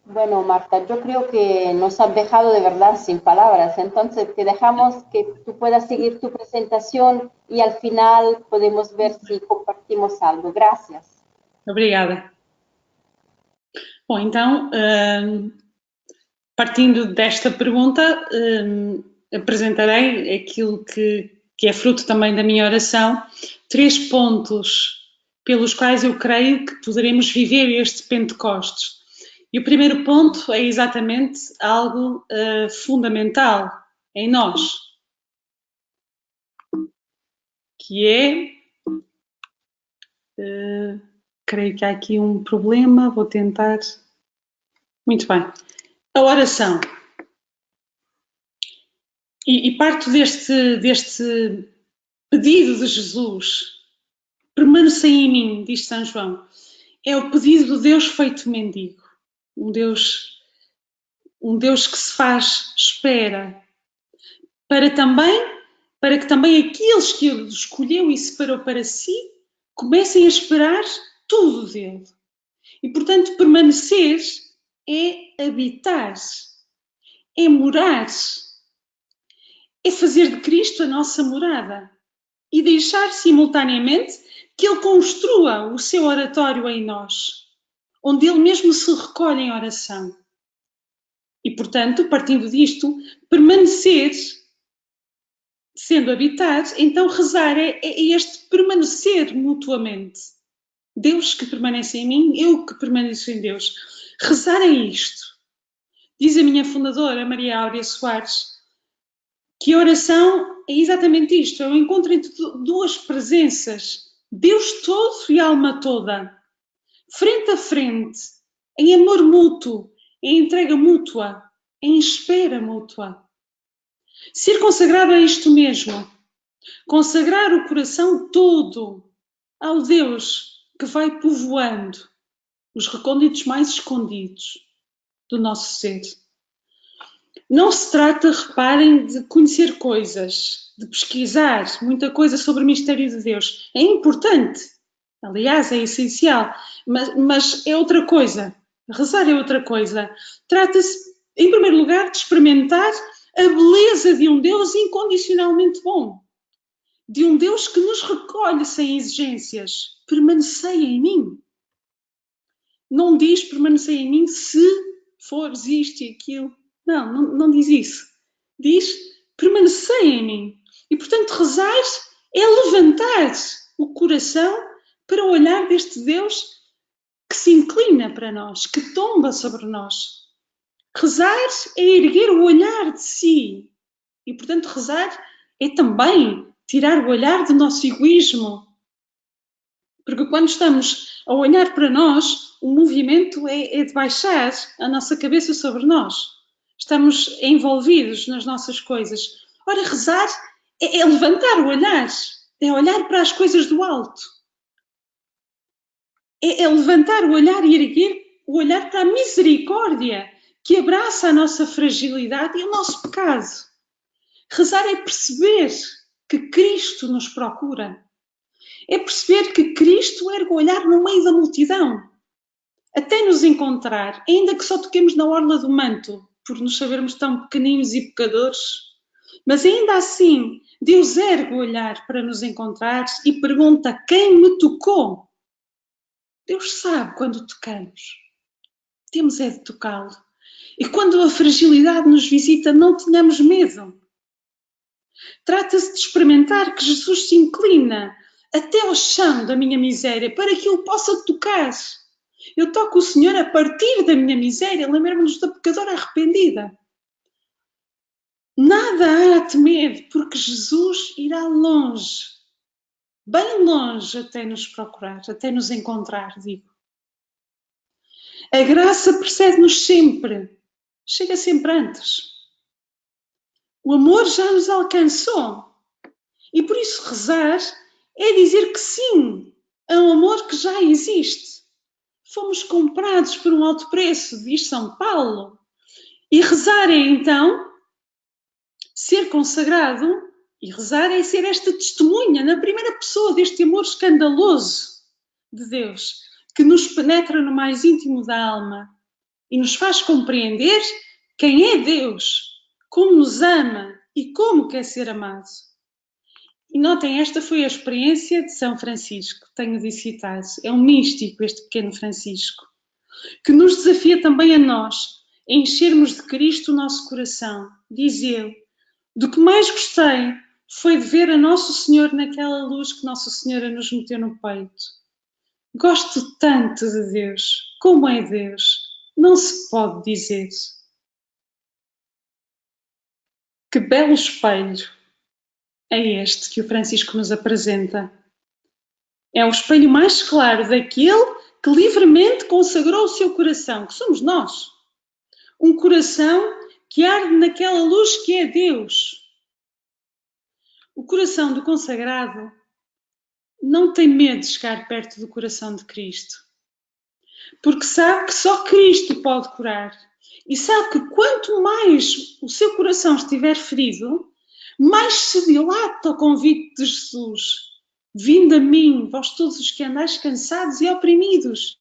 Bueno, Marta, yo creo que nos has dejado de verdad sin palabras, entonces te dejamos que tú puedas seguir tu presentación y al final podemos ver si compartimos algo. Gracias. Obrigada. Bom, então, partindo desta pergunta, apresentarei aquilo que é fruto também da minha oração, 3 pontos pelos quais eu creio que poderemos viver este Pentecostes. E o primeiro ponto é exatamente algo fundamental em nós, que é, creio que há aqui um problema, vou tentar. Muito bem. A oração. E parto deste pedido de Jesus, permanecei em mim, diz São João. É o pedido de Deus feito mendigo. Um Deus que se faz espera. Para que também aqueles que Ele escolheu e separou para si, comecem a esperar tudo dele. E, portanto, permanecer é habitar, é morar, é fazer de Cristo a nossa morada e deixar simultaneamente que Ele construa o seu oratório em nós, onde Ele mesmo se recolhe em oração. E, portanto, partindo disto, permanecer, sendo habitado, então rezar é este permanecer mutuamente. Deus que permanece em mim, eu que permaneço em Deus. Rezar é isto. Diz a minha fundadora, Maria Áurea Soares, que a oração é exatamente isto, é o encontro entre duas presenças, Deus todo e alma toda, frente a frente, em amor mútuo, em entrega mútua, em espera mútua. Ser consagrado a isto mesmo, consagrar o coração todo ao Deus que vai povoando os recônditos mais escondidos do nosso ser. Não se trata, reparem, de conhecer coisas, de pesquisar muita coisa sobre o mistério de Deus. É importante, aliás, é essencial, mas é outra coisa. Rezar é outra coisa. Trata-se, em primeiro lugar, de experimentar a beleza de um Deus incondicionalmente bom. De um Deus que nos recolhe sem exigências. Permanecei em mim. Não diz permanecei em mim se fores isto e aquilo. Não diz isso. Diz permanecei em mim. E, portanto, rezar é levantar o coração para o olhar deste Deus que se inclina para nós, que tomba sobre nós. Rezar é erguer o olhar de si. E, portanto, rezar é também tirar o olhar do nosso egoísmo. Porque quando estamos a olhar para nós, o movimento é de baixar a nossa cabeça sobre nós. Estamos envolvidos nas nossas coisas. Ora, rezar é levantar o olhar, é olhar para as coisas do alto. É levantar o olhar e erguer o olhar para a misericórdia que abraça a nossa fragilidade e o nosso pecado. Rezar é perceber que Cristo nos procura. É perceber que Cristo ergue o olhar no meio da multidão, até nos encontrar, ainda que só toquemos na orla do manto, por nos sabermos tão pequeninos e pecadores. Mas ainda assim, Deus ergue o olhar para nos encontrar e pergunta: quem me tocou? Deus sabe quando tocamos. Temos é de tocá-lo. E quando a fragilidade nos visita, não tenhamos medo. Trata-se de experimentar que Jesus se inclina até ao chão da minha miséria para que eu possa tocar. Eu toco o Senhor a partir da minha miséria, lembrar-nos da pecadora arrependida. Nada há a temer, porque Jesus irá longe, bem longe, até nos procurar, até nos encontrar, digo. A graça precede-nos sempre, chega sempre antes. O amor já nos alcançou. E por isso rezar é dizer que sim a um amor que já existe. Fomos comprados por um alto preço, diz São Paulo. E rezar é então ser consagrado, e rezar é ser esta testemunha na primeira pessoa deste amor escandaloso de Deus, que nos penetra no mais íntimo da alma e nos faz compreender quem é Deus, como nos ama e como quer ser amado. E notem, esta foi a experiência de São Francisco, tenho de citar. É um místico este pequeno Francisco, que nos desafia também a nós, a enchermos de Cristo o nosso coração. Diz ele, do que mais gostei foi de ver a Nosso Senhor naquela luz que Nossa Senhora nos meteu no peito. Gosto tanto de Deus, como é Deus, não se pode dizer. Que belo espelho é este que o Francisco nos apresenta. É o espelho mais claro daquele que livremente consagrou o seu coração, que somos nós. Um coração que arde naquela luz que é Deus. O coração do consagrado não tem medo de chegar perto do coração de Cristo, porque sabe que só Cristo pode curar. E sabe que quanto mais o seu coração estiver ferido, mais se dilata o convite de Jesus. Vinde a mim, vós todos os que andais cansados e oprimidos,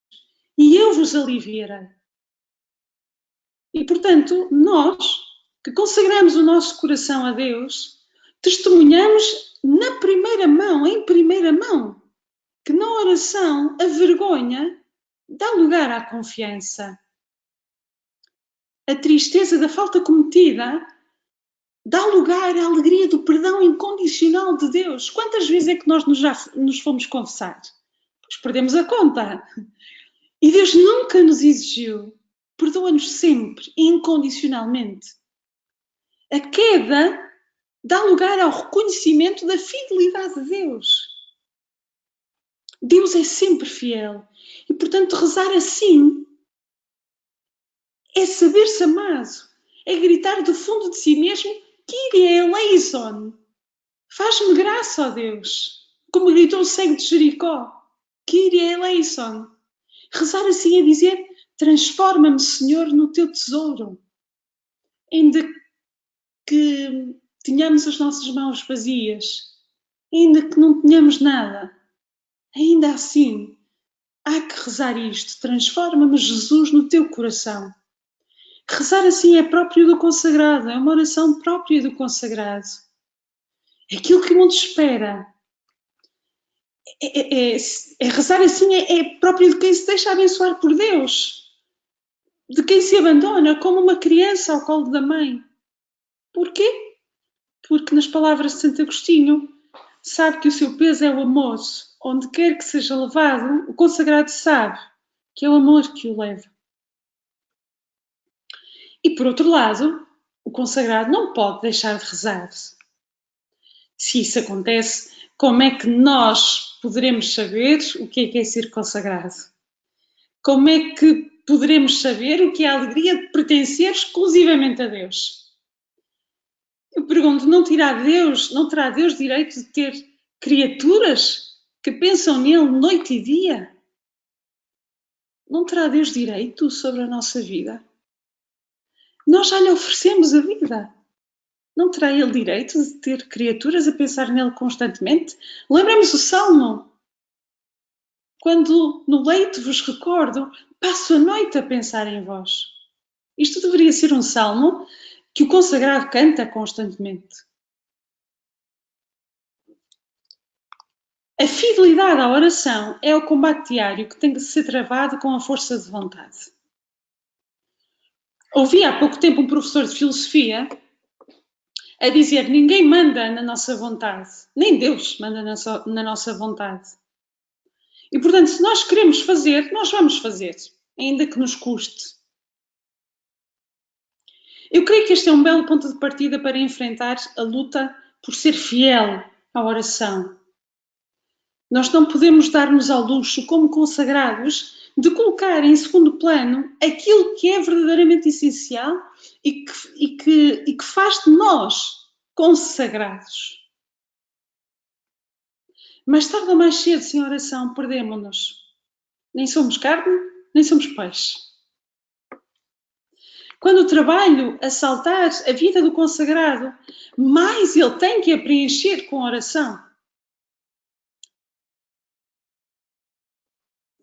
e eu vos aliviarei. E, portanto, nós, que consagramos o nosso coração a Deus, testemunhamos na primeira mão, em primeira mão, que na oração a vergonha dá lugar à confiança. A tristeza da falta cometida dá lugar à alegria do perdão incondicional de Deus. Quantas vezes é que nós nos fomos confessar? Pois perdemos a conta. E Deus nunca nos exigiu. Perdoa-nos sempre, incondicionalmente. A queda dá lugar ao reconhecimento da fidelidade de Deus. Deus é sempre fiel. E, portanto, rezar assim é saber-se amado. É gritar do fundo de si mesmo, Kyrie eleison. Faz-me graça, ó Deus. Como gritou o cego de Jericó. Kyrie eleison. Rezar assim é dizer, transforma-me, Senhor, no teu tesouro. Ainda que tenhamos as nossas mãos vazias, ainda que não tenhamos nada, ainda assim, há que rezar isto. Transforma-me, Jesus, no teu coração. Rezar assim é próprio do consagrado, é uma oração própria do consagrado. Aquilo que o mundo espera. Rezar assim é próprio de quem se deixa abençoar por Deus, de quem se abandona como uma criança ao colo da mãe. Porquê? Porque nas palavras de Santo Agostinho, sabe que o seu peso é o amor. Onde quer que seja levado, o consagrado sabe que é o amor que o leva. E por outro lado, o consagrado não pode deixar de rezar. Se isso acontece, como é que nós poderemos saber o que é ser consagrado? Como é que poderemos saber o que é a alegria de pertencer exclusivamente a Deus? Eu pergunto, não terá Deus direito de ter criaturas que pensam nele noite e dia? Não terá Deus direito sobre a nossa vida? Nós já lhe oferecemos a vida. Não terá ele direito de ter criaturas a pensar nele constantemente? Lembremos o Salmo. Quando no leito vos recordo, passo a noite a pensar em vós. Isto deveria ser um salmo que o consagrado canta constantemente. A fidelidade à oração é o combate diário que tem de ser travado com a força de vontade. Ouvi há pouco tempo um professor de filosofia a dizer: ninguém manda na nossa vontade, nem Deus manda na nossa vontade. E, portanto, se nós queremos fazer, nós vamos fazer, ainda que nos custe. Eu creio que este é um belo ponto de partida para enfrentar a luta por ser fiel à oração. Nós não podemos dar-nos ao luxo, como consagrados, de colocar em segundo plano aquilo que é verdadeiramente essencial e que faz de nós consagrados. Mais tarde ou mais cedo, sem oração, perdemos-nos. Nem somos carne, nem somos peixe. Quando o trabalho assaltar a vida do consagrado, mais ele tem que a preencher com oração.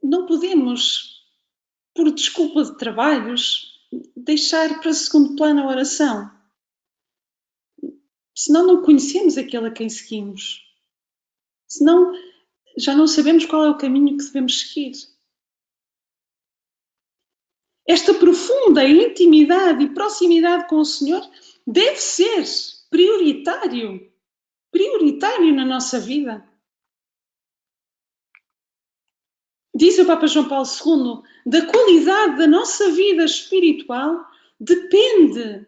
Não podemos, por desculpa de trabalhos, deixar para segundo plano a oração. Senão não conhecemos aquele a quem seguimos. Senão já não sabemos qual é o caminho que devemos seguir. Esta profunda intimidade e proximidade com o Senhor deve ser prioritário na nossa vida. Diz o Papa João Paulo II, da qualidade da nossa vida espiritual depende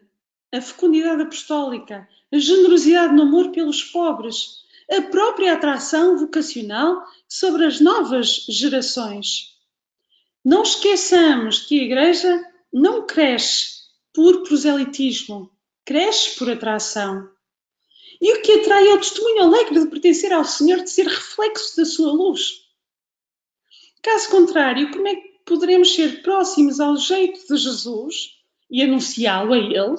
a fecundidade apostólica, a generosidade no amor pelos pobres, a própria atração vocacional sobre as novas gerações. Não esqueçamos que a Igreja não cresce por proselitismo, cresce por atração. E o que atrai é o testemunho alegre de pertencer ao Senhor, de ser reflexo da sua luz. Caso contrário, como é que poderemos ser próximos ao jeito de Jesus e anunciá-lo a Ele,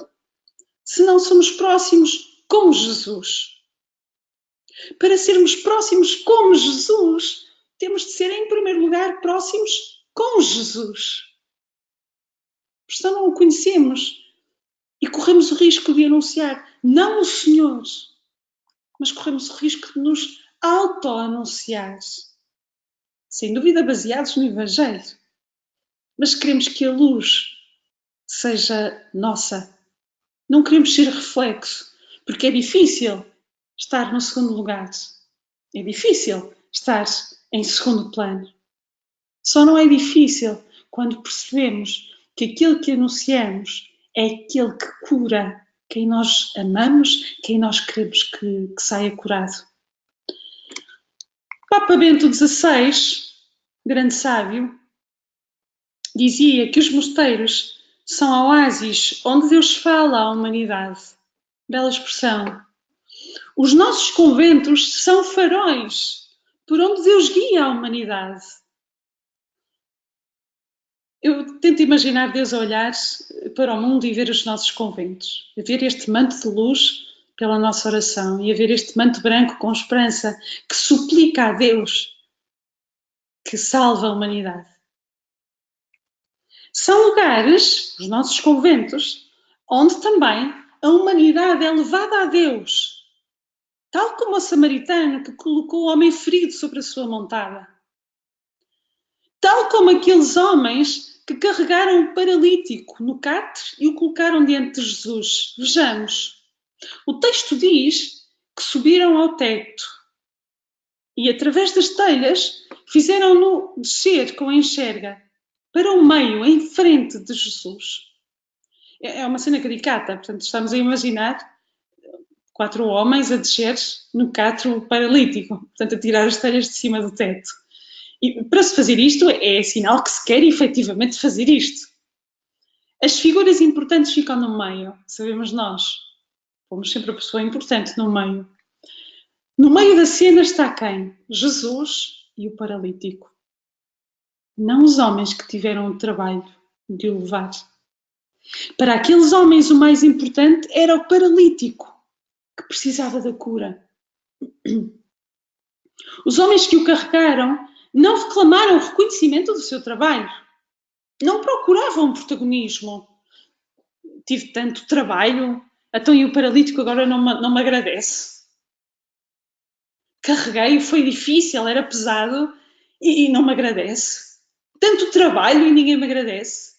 se não somos próximos como Jesus? Para sermos próximos como Jesus, temos de ser, em primeiro lugar, próximos com Jesus. Porque senão não o conhecemos e corremos o risco de anunciar não o Senhor, mas corremos o risco de nos auto-anunciar. Sem dúvida baseados no Evangelho. Mas queremos que a luz seja nossa. Não queremos ser reflexo, porque é difícil estar no segundo lugar. É difícil estar em segundo plano. Só não é difícil quando percebemos que aquilo que anunciamos é aquele que cura quem nós amamos, quem nós queremos que saia curado. Papa Bento XVI, grande sábio, dizia que os mosteiros são oásis onde Deus fala à humanidade. Bela expressão. Os nossos conventos são faróis por onde Deus guia a humanidade. Eu tento imaginar Deus a olhar para o mundo e ver os nossos conventos, a ver este manto de luz pela nossa oração e a ver este manto branco com esperança que suplica a Deus que salva a humanidade. São lugares, os nossos conventos, onde também a humanidade é levada a Deus, tal como o samaritano que colocou o homem ferido sobre a sua montada. Tal como aqueles homens que carregaram o paralítico no catre e o colocaram diante de Jesus. Vejamos. O texto diz que subiram ao teto e, através das telhas, fizeram-no descer com a enxerga para o meio, em frente de Jesus. É uma cena caricata, portanto, estamos a imaginar 4 homens a descer no catre paralítico, portanto, a tirar as telhas de cima do teto. E para se fazer isto, é sinal que se quer efetivamente fazer isto. As figuras importantes ficam no meio, sabemos nós. Fomos sempre a pessoa importante no meio. No meio da cena está quem? Jesus e o paralítico. Não os homens que tiveram o trabalho de o levar. Para aqueles homens, o mais importante era o paralítico, que precisava da cura. Os homens que o carregaram não reclamaram o reconhecimento do seu trabalho. Não procuravam protagonismo. Tive tanto trabalho, então e o paralítico agora não me agradece. Carreguei, foi difícil, era pesado e não me agradece. Tanto trabalho e ninguém me agradece.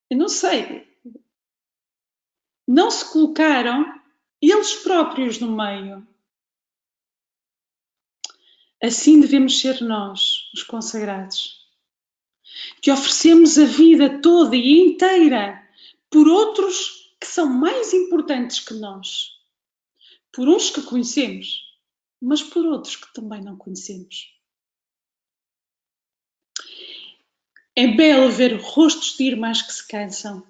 Eu não sei. Não se colocaram eles próprios no meio. Assim devemos ser nós, os consagrados, que oferecemos a vida toda e inteira por outros que são mais importantes que nós, por uns que conhecemos, mas por outros que também não conhecemos. É belo ver rostos de irmãs que se cansam,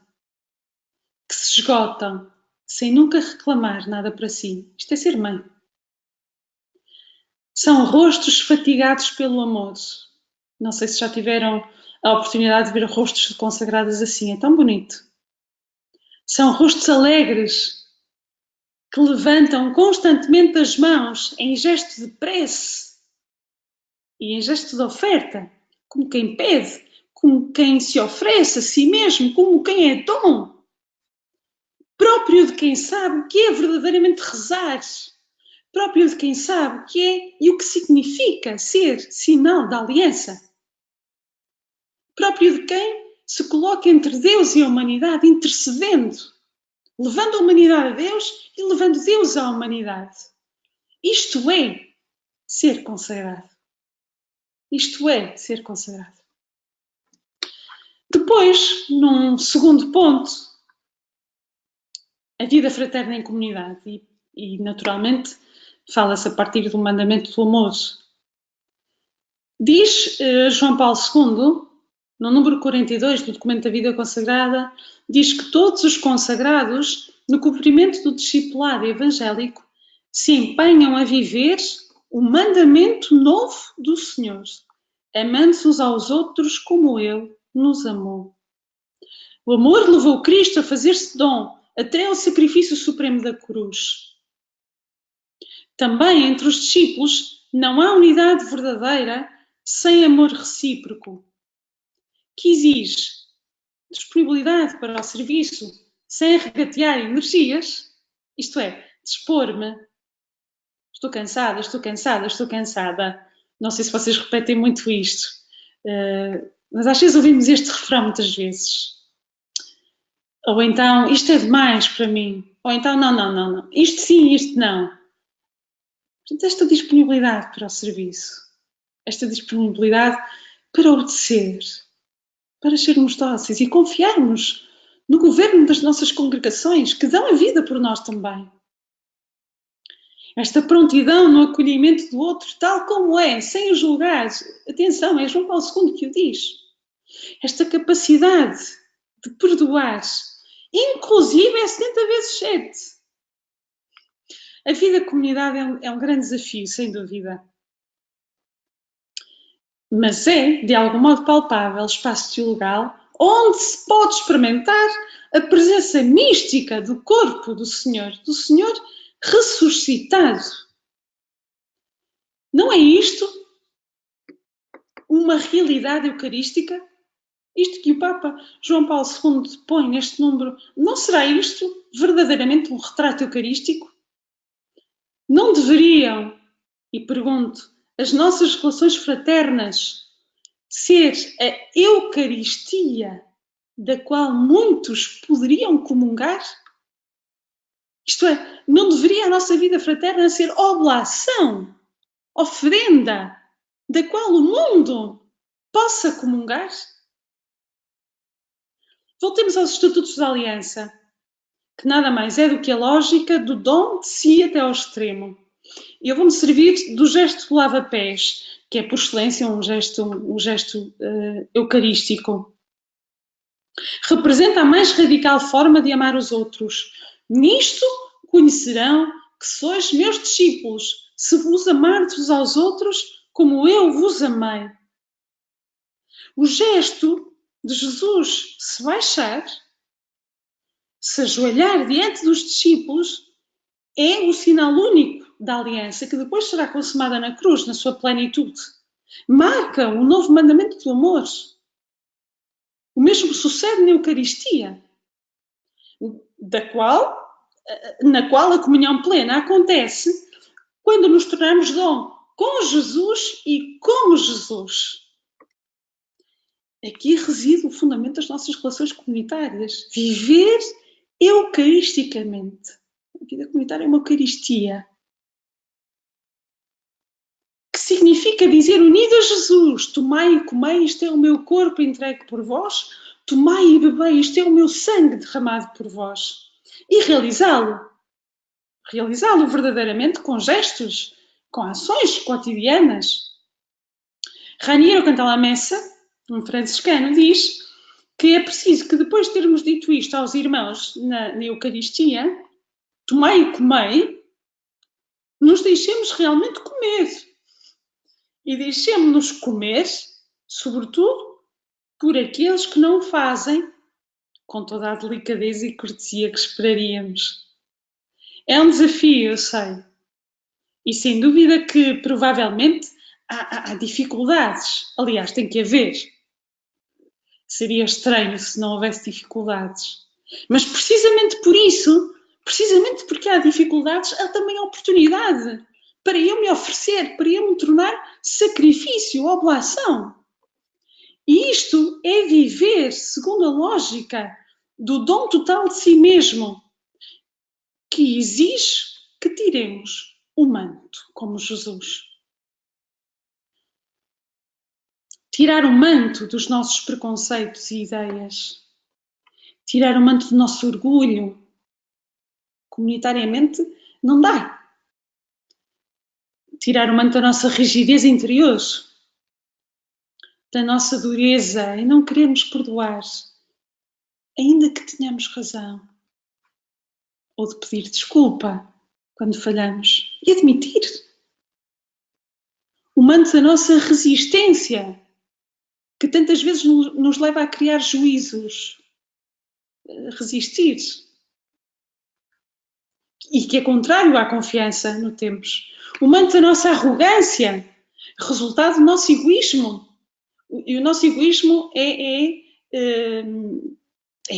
que se esgotam, sem nunca reclamar nada para si. Isto é ser mãe. São rostos fatigados pelo amor. Não sei se já tiveram a oportunidade de ver rostos de consagradas assim. É tão bonito. São rostos alegres que levantam constantemente as mãos em gesto de prece e em gesto de oferta, como quem pede, como quem se oferece a si mesmo, como quem é dom, próprio de quem sabe o que é verdadeiramente rezar, próprio de quem sabe o que é e o que significa ser sinal da aliança, próprio de quem se coloca entre Deus e a humanidade, intercedendo, levando a humanidade a Deus e levando Deus à humanidade. Isto é ser consagrado. Isto é ser consagrado. Depois, num segundo ponto, a vida fraterna em comunidade. E naturalmente, fala-se a partir do mandamento do amor. Diz João Paulo II, no número 42 do documento da vida consagrada, diz que todos os consagrados, no cumprimento do discipulado evangélico, se empenham a viver o mandamento novo do Senhor, amando-se uns aos outros como Ele nos amou. O amor levou Cristo a fazer-se dom até ao sacrifício supremo da cruz. Também entre os discípulos não há unidade verdadeira sem amor recíproco, que exige disponibilidade para o serviço sem regatear energias, isto é, dispor-me. Estou cansada, estou cansada, estou cansada. Não sei se vocês repetem muito isto, mas às vezes ouvimos este refrão muitas vezes. Ou então, isto é demais para mim. Ou então, não. Isto sim, isto não. Portanto, esta disponibilidade para o serviço, esta disponibilidade para obedecer, para sermos dóceis e confiarmos no governo das nossas congregações, que dão a vida por nós também. Esta prontidão no acolhimento do outro, tal como é, sem o julgar. Atenção, é João Paulo II que o diz. Esta capacidade de perdoar, inclusive é 70 vezes 7. A vida de comunidade é um grande desafio, sem dúvida. Mas é, de algum modo palpável, espaço teologal onde se pode experimentar a presença mística do corpo do Senhor ressuscitado. Não é isto uma realidade eucarística? Isto que o Papa João Paulo II põe neste número, não será isto verdadeiramente um retrato eucarístico? Não deveriam, e pergunto, as nossas relações fraternas ser a Eucaristia da qual muitos poderiam comungar? Isto é, não deveria a nossa vida fraterna ser oblação, oferenda, da qual o mundo possa comungar? Voltemos aos Estatutos da Aliança, que nada mais é do que a lógica do dom de si até ao extremo. Eu vou-me servir do gesto do lava-pés, que é por excelência um gesto eucarístico. Representa a mais radical forma de amar os outros. Nisto conhecerão que sois meus discípulos, se vos amardes aos outros como eu vos amei. O gesto de Jesus se baixar, se ajoelhar diante dos discípulos, é o sinal único da aliança que depois será consumada na cruz, na sua plenitude. Marca o novo mandamento do amor. O mesmo sucede na Eucaristia, na qual a comunhão plena acontece quando nos tornamos dom com Jesus e como Jesus. Aqui reside o fundamento das nossas relações comunitárias. Viver eucaristicamente. A vida comunitária é uma Eucaristia. Que significa dizer, unido a Jesus, tomai e comei, isto é o meu corpo entregue por vós, tomai e bebei, isto é o meu sangue derramado por vós. E realizá-lo verdadeiramente com gestos, com ações cotidianas. Raniero Cantalamessa, um franciscano, diz que é preciso que depois de termos dito isto aos irmãos na Eucaristia, tomai e comei, nos deixemos realmente comer. E deixemos-nos comer, sobretudo, por aqueles que não o fazem com toda a delicadeza e cortesia que esperaríamos. É um desafio, eu sei. E sem dúvida que, provavelmente, há dificuldades. Aliás, tem que haver. Seria estranho se não houvesse dificuldades. Mas precisamente por isso, precisamente porque há dificuldades, há também oportunidade para eu me oferecer, para eu me tornar sacrifício, oblação. E isto é viver segundo a lógica do dom total de si mesmo, que exige que tiremos o manto, como Jesus. Tirar o manto dos nossos preconceitos e ideias. Tirar o manto do nosso orgulho. Comunitariamente, não dá. Tirar o manto da nossa rigidez interior, da nossa dureza e não queremos perdoar, ainda que tenhamos razão. Ou de pedir desculpa quando falhamos e admitir. O manto da nossa resistência, que tantas vezes nos leva a criar juízos, resistir, e que é contrário à confiança no temos. O manto da nossa arrogância, resultado do nosso egoísmo. E o nosso egoísmo é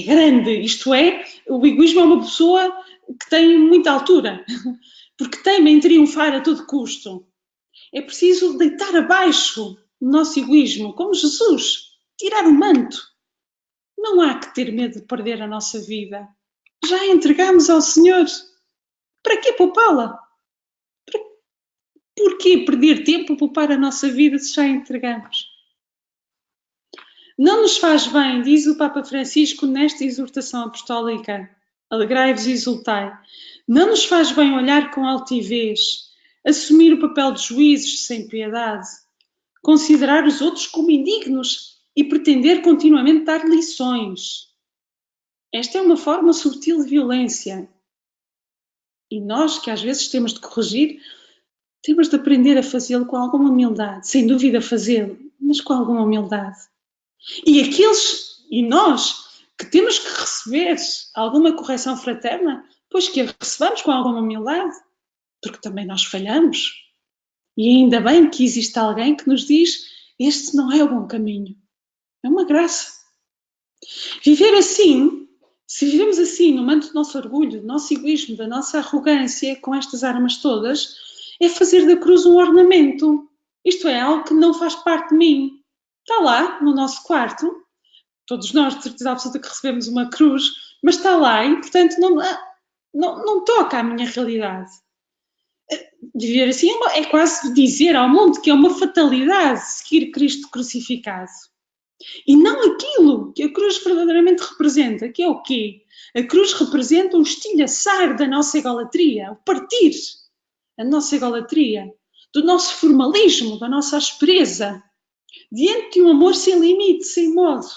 grande, isto é, o egoísmo é uma pessoa que tem muita altura, porque teima em triunfar a todo custo. É preciso deitar abaixo o nosso egoísmo, como Jesus, tirar o manto. Não há que ter medo de perder a nossa vida. Já a entregamos ao Senhor. Para que poupá-la? Por que perder tempo a poupar a nossa vida se já a entregamos? Não nos faz bem, diz o Papa Francisco nesta exortação apostólica, alegrai-vos e exultai. Não nos faz bem olhar com altivez, assumir o papel de juízes sem piedade, considerar os outros como indignos e pretender continuamente dar lições. Esta é uma forma sutil de violência. E nós, que às vezes temos de corrigir, temos de aprender a fazê-lo com alguma humildade. Sem dúvida fazê-lo, mas com alguma humildade. E nós, que temos que receber alguma correção fraterna, pois que a recebamos com alguma humildade, porque também nós falhamos. E ainda bem que existe alguém que nos diz: este não é o bom caminho. É uma graça. Viver assim, se vivemos assim no manto do nosso orgulho, do nosso egoísmo, da nossa arrogância, com estas armas todas, é fazer da cruz um ornamento. Isto é, algo que não faz parte de mim. Está lá, no nosso quarto. Todos nós, de certeza absoluta, que recebemos uma cruz, mas está lá e, portanto, não toca à minha realidade. Viver assim é quase dizer ao mundo que é uma fatalidade seguir Cristo crucificado. E não aquilo que a cruz verdadeiramente representa, que é o quê? A cruz representa o estilhaçar da nossa egolatria, o partir a nossa egolatria, do nosso formalismo, da nossa aspereza, diante de um amor sem limite, sem modo,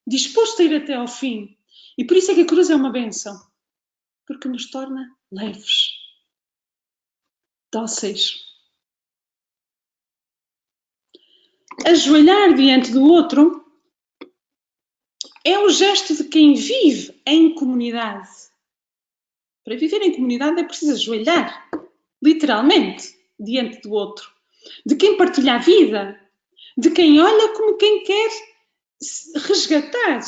disposto a ir até ao fim. E por isso é que a cruz é uma bênção, porque nos torna leves, dóceis. Ajoelhar diante do outro é o gesto de quem vive em comunidade. Para viver em comunidade é preciso ajoelhar, literalmente, diante do outro. De quem partilha a vida, de quem olha como quem quer resgatar,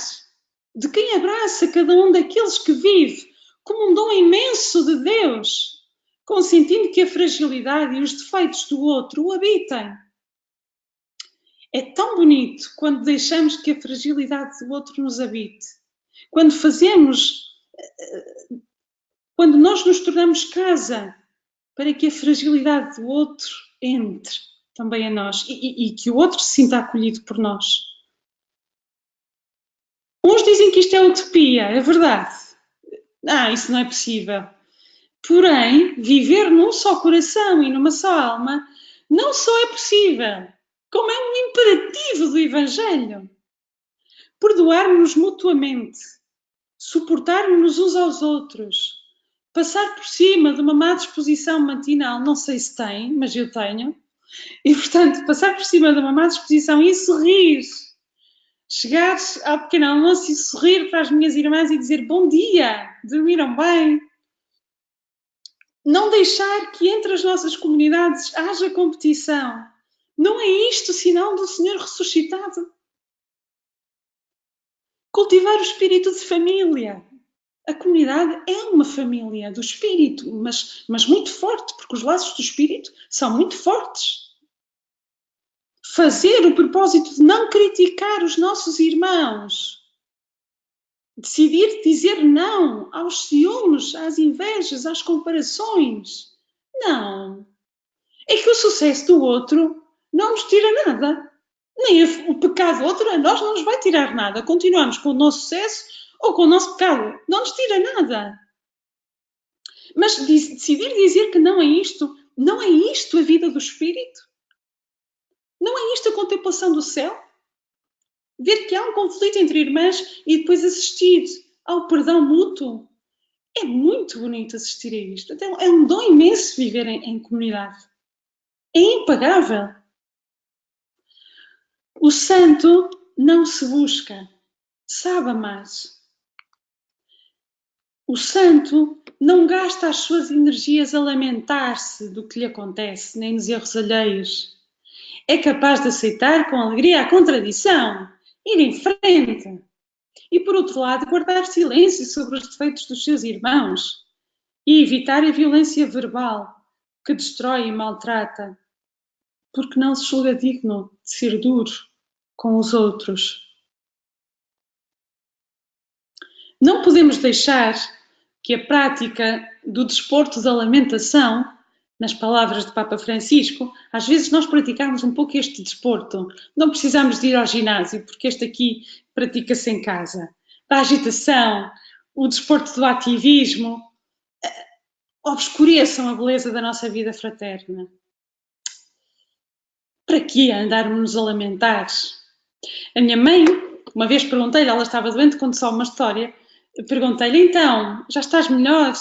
de quem abraça cada um daqueles que vive como um dom imenso de Deus, consentindo que a fragilidade e os defeitos do outro o habitem. É tão bonito quando deixamos que a fragilidade do outro nos habite. Quando nós nos tornamos casa para que a fragilidade do outro entre também a nós e que o outro se sinta acolhido por nós. Uns dizem que isto é utopia, é verdade. Isso não é possível. Porém, viver num só coração e numa só alma não só é possível, como é um imperativo do Evangelho. Perdoar-nos mutuamente, suportar-nos uns aos outros, passar por cima de uma má disposição matinal, não sei se tem, mas eu tenho, e portanto, passar por cima de uma má disposição e sorrir. Chegar ao pequeno almoço e sorrir para as minhas irmãs e dizer bom dia, dormiram bem. Não deixar que entre as nossas comunidades haja competição. Não é isto o sinal do Senhor ressuscitado? Cultivar o espírito de família. A comunidade é uma família do espírito, mas muito forte, porque os laços do espírito são muito fortes. Fazer o propósito de não criticar os nossos irmãos. Decidir dizer não aos ciúmes, às invejas, às comparações. Não. É que o sucesso do outro não nos tira nada. Nem o pecado do outro a nós não nos vai tirar nada. Continuamos com o nosso sucesso ou com o nosso pecado. Não nos tira nada. Mas decidir dizer que não é isto a vida do Espírito? Não é isto a contemplação do céu? Ver que há um conflito entre irmãs e depois assistir ao perdão mútuo. É muito bonito assistir a isto. Então, é um dom imenso viver em comunidade. É impagável. O santo não se busca, sabe amar. O santo não gasta as suas energias a lamentar-se do que lhe acontece, nem nos erros alheios. É capaz de aceitar com alegria a contradição, ir em frente. E, por outro lado, guardar silêncio sobre os defeitos dos seus irmãos e evitar a violência verbal que destrói e maltrata, porque não se julga digno de ser duro com os outros. Não podemos deixar que a prática do desporto da lamentação, nas palavras do Papa Francisco, às vezes nós praticamos um pouco este desporto. Não precisamos de ir ao ginásio, porque este aqui pratica-se em casa. Da agitação, o desporto do ativismo, obscureçam a beleza da nossa vida fraterna. Para que andarmos a lamentar? A minha mãe, uma vez perguntei-lhe, ela estava doente, contou-me uma história, perguntei-lhe, então, já estás melhor?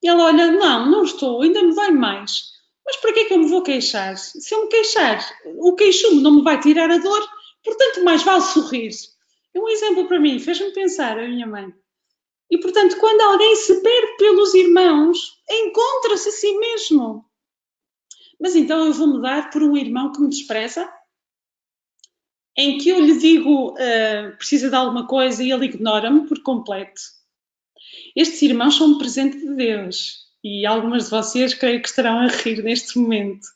E ela, olha, não estou, ainda me dói mais. Mas para que é que eu me vou queixar? Se eu me queixar, o queixume não me vai tirar a dor, portanto, mais vale sorrir. É um exemplo para mim, fez-me pensar, a minha mãe. E, portanto, quando alguém se perde pelos irmãos, encontra-se a si mesmo. Mas então eu vou mudar por um irmão que me despreza? Em que eu lhe digo precisa de alguma coisa e ele ignora-me por completo. Estes irmãos são um presente de Deus e algumas de vocês creio que estarão a rir neste momento.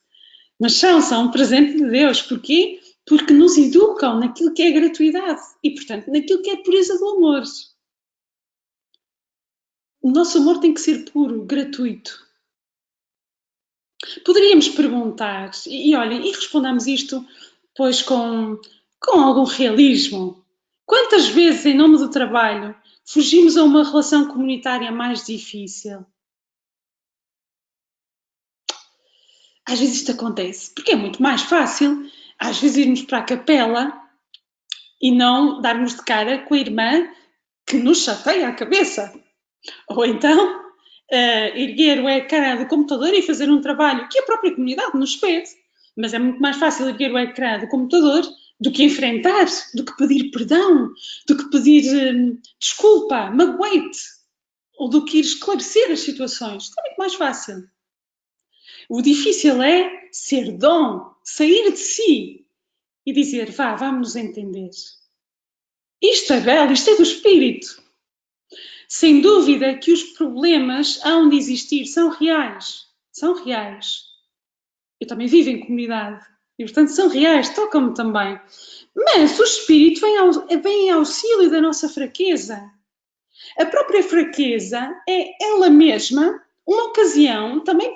Mas são um presente de Deus. Porquê? Porque nos educam naquilo que é gratuidade e, portanto, naquilo que é pureza do amor. O nosso amor tem que ser puro, gratuito. Poderíamos perguntar, e respondamos isto, pois, com algum realismo. Quantas vezes, em nome do trabalho, fugimos a uma relação comunitária mais difícil? Às vezes isto acontece, porque é muito mais fácil, às vezes, irmos para a capela e não darmos de cara com a irmã que nos chateia a cabeça. Ou então, erguer o ecrã do computador e fazer um trabalho que a própria comunidade nos pede, mas é muito mais fácil erguer o ecrã do computador do que enfrentar, do que pedir perdão, do que pedir desculpa, magoete, ou do que ir esclarecer as situações. Isto é muito mais fácil. O difícil é ser dom, sair de si e dizer, vamos nos entender. Isto é belo, isto é do espírito. Sem dúvida que os problemas hão de existir, são reais. São reais. Eu também vivo em comunidade e, portanto, são reais, tocam-me também. Mas o Espírito vem em auxílio da nossa fraqueza. A própria fraqueza é ela mesma uma ocasião também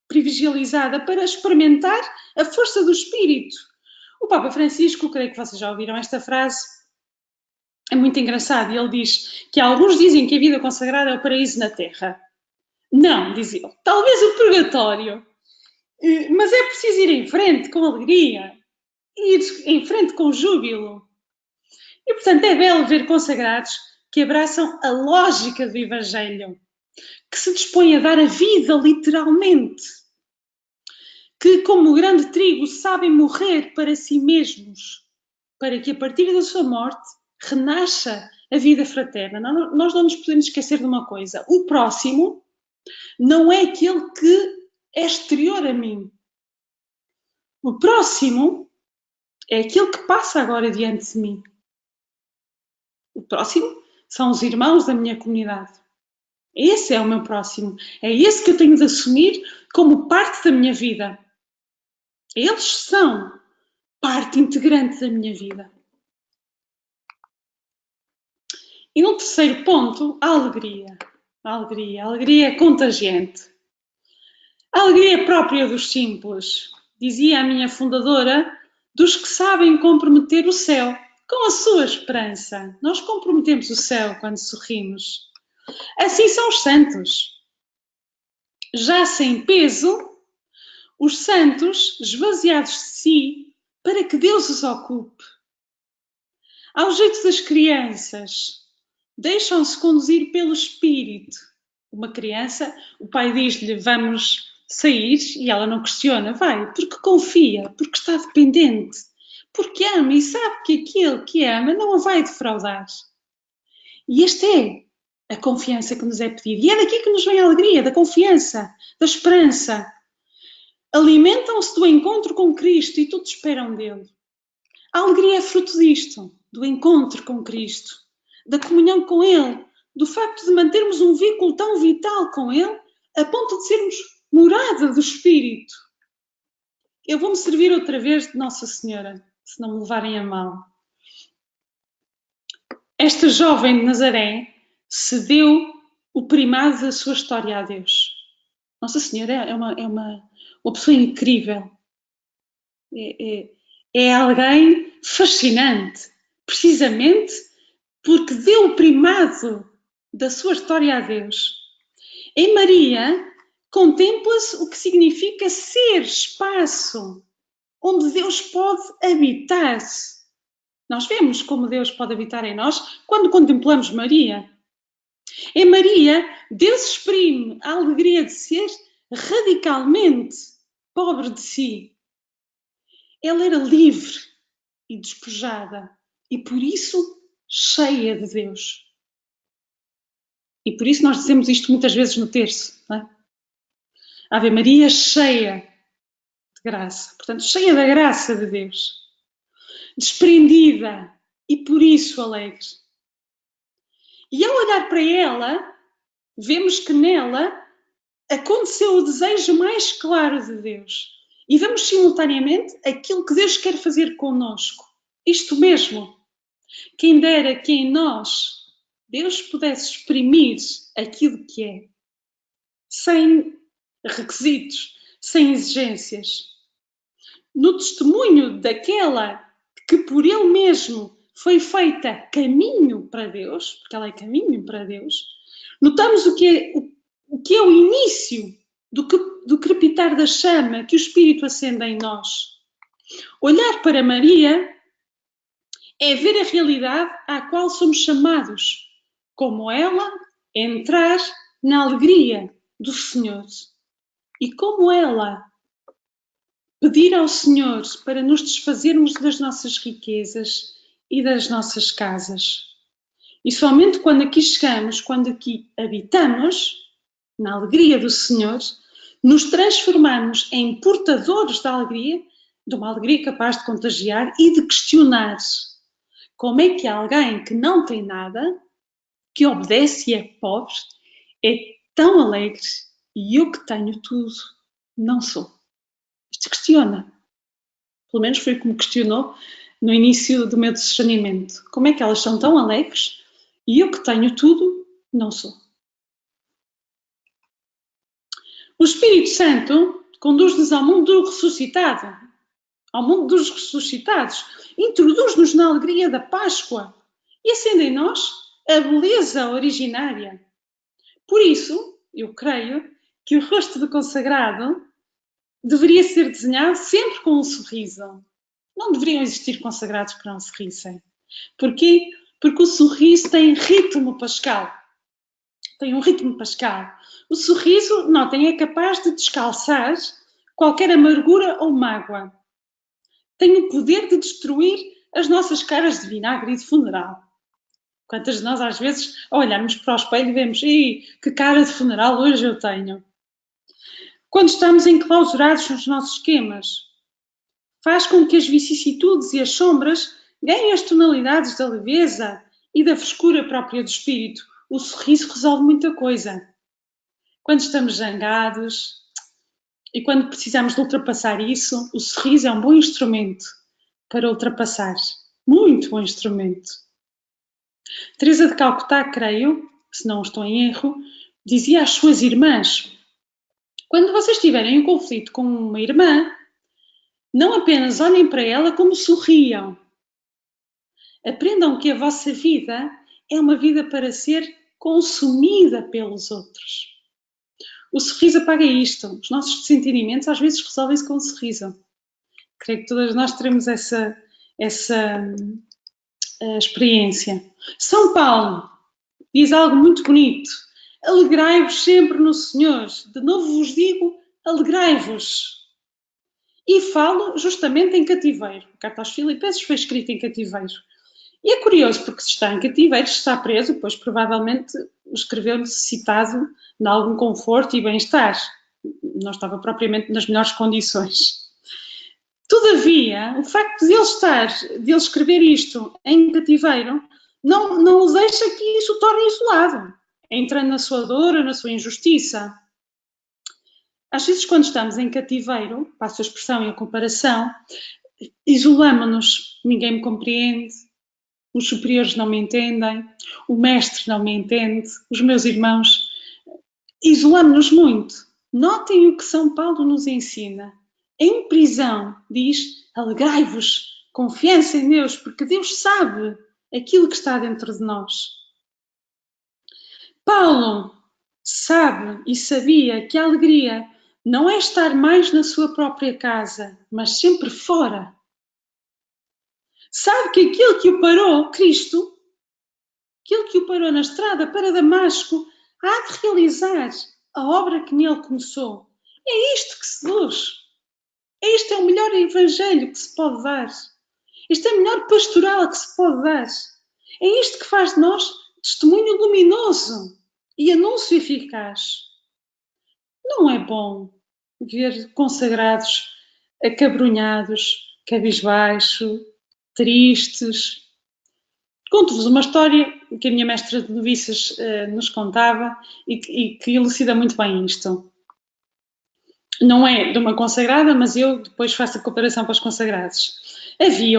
privilegiada para experimentar a força do Espírito. O Papa Francisco, creio que vocês já ouviram esta frase, é muito engraçado. E ele diz que alguns dizem que a vida consagrada é o paraíso na Terra. Não, diz ele, talvez o purgatório. Mas é preciso ir em frente com alegria, ir em frente com júbilo. E, portanto, é belo ver consagrados que abraçam a lógica do Evangelho, que se dispõem a dar a vida literalmente, que, como o grande trigo, sabem morrer para si mesmos, para que a partir da sua morte renasça a vida fraterna. Nós não nos podemos esquecer de uma coisa: o próximo não é aquele que é exterior a mim. O próximo é aquele que passa agora diante de mim. O próximo são os irmãos da minha comunidade. Esse é o meu próximo. É esse que eu tenho de assumir como parte da minha vida. Eles são parte integrante da minha vida. E no terceiro ponto, a alegria. A alegria. A alegria é contagiante. A alegria é própria dos simples. Dizia a minha fundadora, dos que sabem comprometer o céu com a sua esperança. Nós comprometemos o céu quando sorrimos. Assim são os santos. Já sem peso, os santos esvaziados de si para que Deus os ocupe. Ao jeito das crianças, deixam-se conduzir pelo Espírito. Uma criança, o pai diz-lhe, vamos sair, e ela não questiona, vai, porque confia, porque está dependente, porque ama e sabe que aquele que ama não a vai defraudar. E esta é a confiança que nos é pedida. E é daqui que nos vem a alegria, da confiança, da esperança. Alimentam-se do encontro com Cristo e tudo esperam dele. A alegria é fruto disto, do encontro com Cristo, da comunhão com Ele, do facto de mantermos um vínculo tão vital com Ele, a ponto de sermos morada do Espírito. Eu vou-me servir outra vez de Nossa Senhora, se não me levarem a mal. Esta jovem de Nazaré cedeu o primado da sua história a Deus. Nossa Senhora é uma pessoa incrível. É alguém fascinante, precisamente porque deu o primado da sua história a Deus. Em Maria, contempla-se o que significa ser espaço onde Deus pode habitar. Nós vemos como Deus pode habitar em nós quando contemplamos Maria. Em Maria, Deus exprime a alegria de ser radicalmente pobre de si. Ela era livre e despojada e por isso cheia de Deus. E por isso nós dizemos isto muitas vezes no terço, não é? Ave Maria cheia de graça, portanto cheia da graça de Deus, desprendida e por isso alegre. E ao olhar para ela, vemos que nela aconteceu o desejo mais claro de Deus. E vemos simultaneamente aquilo que Deus quer fazer connosco. Isto mesmo. Quem dera que em nós Deus pudesse exprimir aquilo que é. Sem requisitos, sem exigências. No testemunho daquela que por Ele mesmo foi feita caminho para Deus, porque ela é caminho para Deus, notamos o que é o início do crepitar da chama que o Espírito acende em nós. Olhar para Maria é ver a realidade à qual somos chamados, como ela, entrar na alegria do Senhor. E como ela, pedir ao Senhor para nos desfazermos das nossas riquezas e das nossas casas. E somente quando aqui chegamos, quando aqui habitamos, na alegria do Senhor, nos transformamos em portadores da alegria, de uma alegria capaz de contagiar e de questionar como é que alguém que não tem nada, que obedece e é pobre, é tão alegre e eu que tenho tudo, não sou. Isto questiona. Pelo menos foi como questionou no início do meu discernimento. Como é que elas são tão alegres e eu que tenho tudo, não sou. O Espírito Santo conduz-nos ao mundo do ressuscitado, ao mundo dos ressuscitados. Introduz-nos na alegria da Páscoa e acende em nós a beleza originária. Por isso, eu creio que o rosto do consagrado deveria ser desenhado sempre com um sorriso. Não deveriam existir consagrados que não sorrissem. Porquê? Porque o sorriso tem ritmo pascal. Tem um ritmo pascal. O sorriso, notem, é capaz de descalçar qualquer amargura ou mágoa. Tem o poder de destruir as nossas caras de vinagre e de funeral. Quantas de nós, às vezes, ao olharmos para o espelho, vemos que cara de funeral hoje eu tenho. Quando estamos enclausurados nos nossos esquemas, faz com que as vicissitudes e as sombras ganhem as tonalidades da leveza e da frescura própria do espírito. O sorriso resolve muita coisa. Quando estamos zangados e quando precisamos de ultrapassar isso, o sorriso é um bom instrumento para ultrapassar. Muito bom instrumento. Teresa de Calcutá, creio, se não estou em erro, dizia às suas irmãs: quando vocês tiverem um conflito com uma irmã, não apenas olhem para ela, como sorriam. Aprendam que a vossa vida é uma vida para ser consumida pelos outros. O sorriso apaga isto. Os nossos sentimentos às vezes resolvem-se com um sorriso. Creio que todas nós teremos essa experiência. São Paulo diz algo muito bonito. Alegrai-vos sempre no Senhor. De novo vos digo, alegrai-vos. E falo justamente em cativeiro. A carta aos Filipenses foi escrita em cativeiro. E é curioso, porque se está em cativeiro, se está preso, pois provavelmente escreveu necessitado de algum conforto e bem-estar. Não estava propriamente nas melhores condições. Todavia, o facto de ele escrever isto em cativeiro, não o deixa que isso o torne isolado, entrando na sua dor ou na sua injustiça. Às vezes, quando estamos em cativeiro, passo a expressão e a comparação, isolamos-nos, ninguém me compreende, os superiores não me entendem, o mestre não me entende, os meus irmãos. Isolamos-nos muito. Notem o que São Paulo nos ensina. Em prisão, diz, alegrai-vos, confiança em Deus, porque Deus sabe aquilo que está dentro de nós. Paulo sabe e sabia que a alegria não é estar mais na sua própria casa, mas sempre fora. Sabe que aquilo que o parou, Cristo, aquilo que o parou na estrada para Damasco, há de realizar a obra que nele começou. É isto que seduz. Este é o melhor evangelho que se pode dar. Este é a melhor pastoral que se pode dar. É isto que faz de nós testemunho luminoso e anúncio eficaz. Não é bom ver consagrados acabrunhados, cabisbaixo, tristes. Conto-vos uma história que a minha mestra de noviças nos contava e que elucida muito bem isto. Não é de uma consagrada, mas eu depois faço a comparação para os consagrados. Havia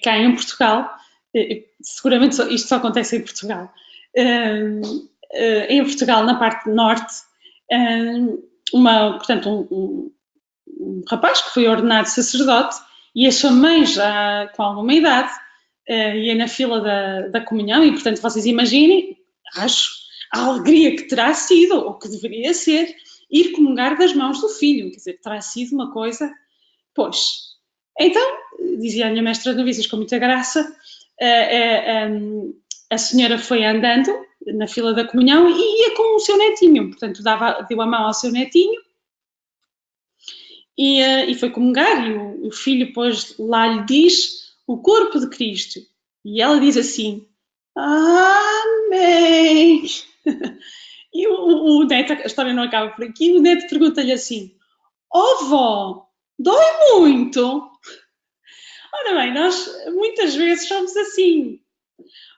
cá em Portugal, seguramente isto só acontece em Portugal, em Portugal, na parte norte, portanto, um rapaz que foi ordenado sacerdote e a sua mãe já com alguma idade ia na fila da comunhão e, portanto, vocês imaginem, acho, a alegria que terá sido, ou que deveria ser, ir comungar das mãos do filho, quer dizer, terá sido uma coisa, pois. Então, dizia a minha mestra de noviças com muita graça, a senhora foi andando na fila da comunhão e ia com o seu netinho, portanto, deu a mão ao seu netinho e foi comungar, e o filho depois lá lhe diz o corpo de Cristo, e ela diz assim, amém. E o neto, a história não acaba por aqui, o neto pergunta-lhe assim, vó, dói muito? Ora bem, nós muitas vezes somos assim,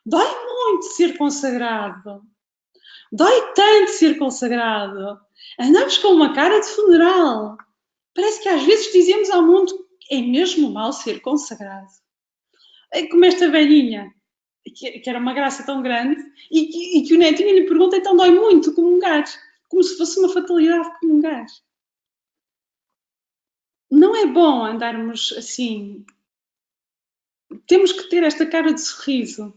dói muito ser consagrado, dói tanto ser consagrado, andamos com uma cara de funeral, parece que às vezes dizemos ao mundo, é mesmo mal ser consagrado. É como esta velhinha, que era uma graça tão grande, e que o netinho lhe pergunta, então dói muito comungar, como se fosse uma fatalidade comungar. Não é bom andarmos assim, temos que ter esta cara de sorriso.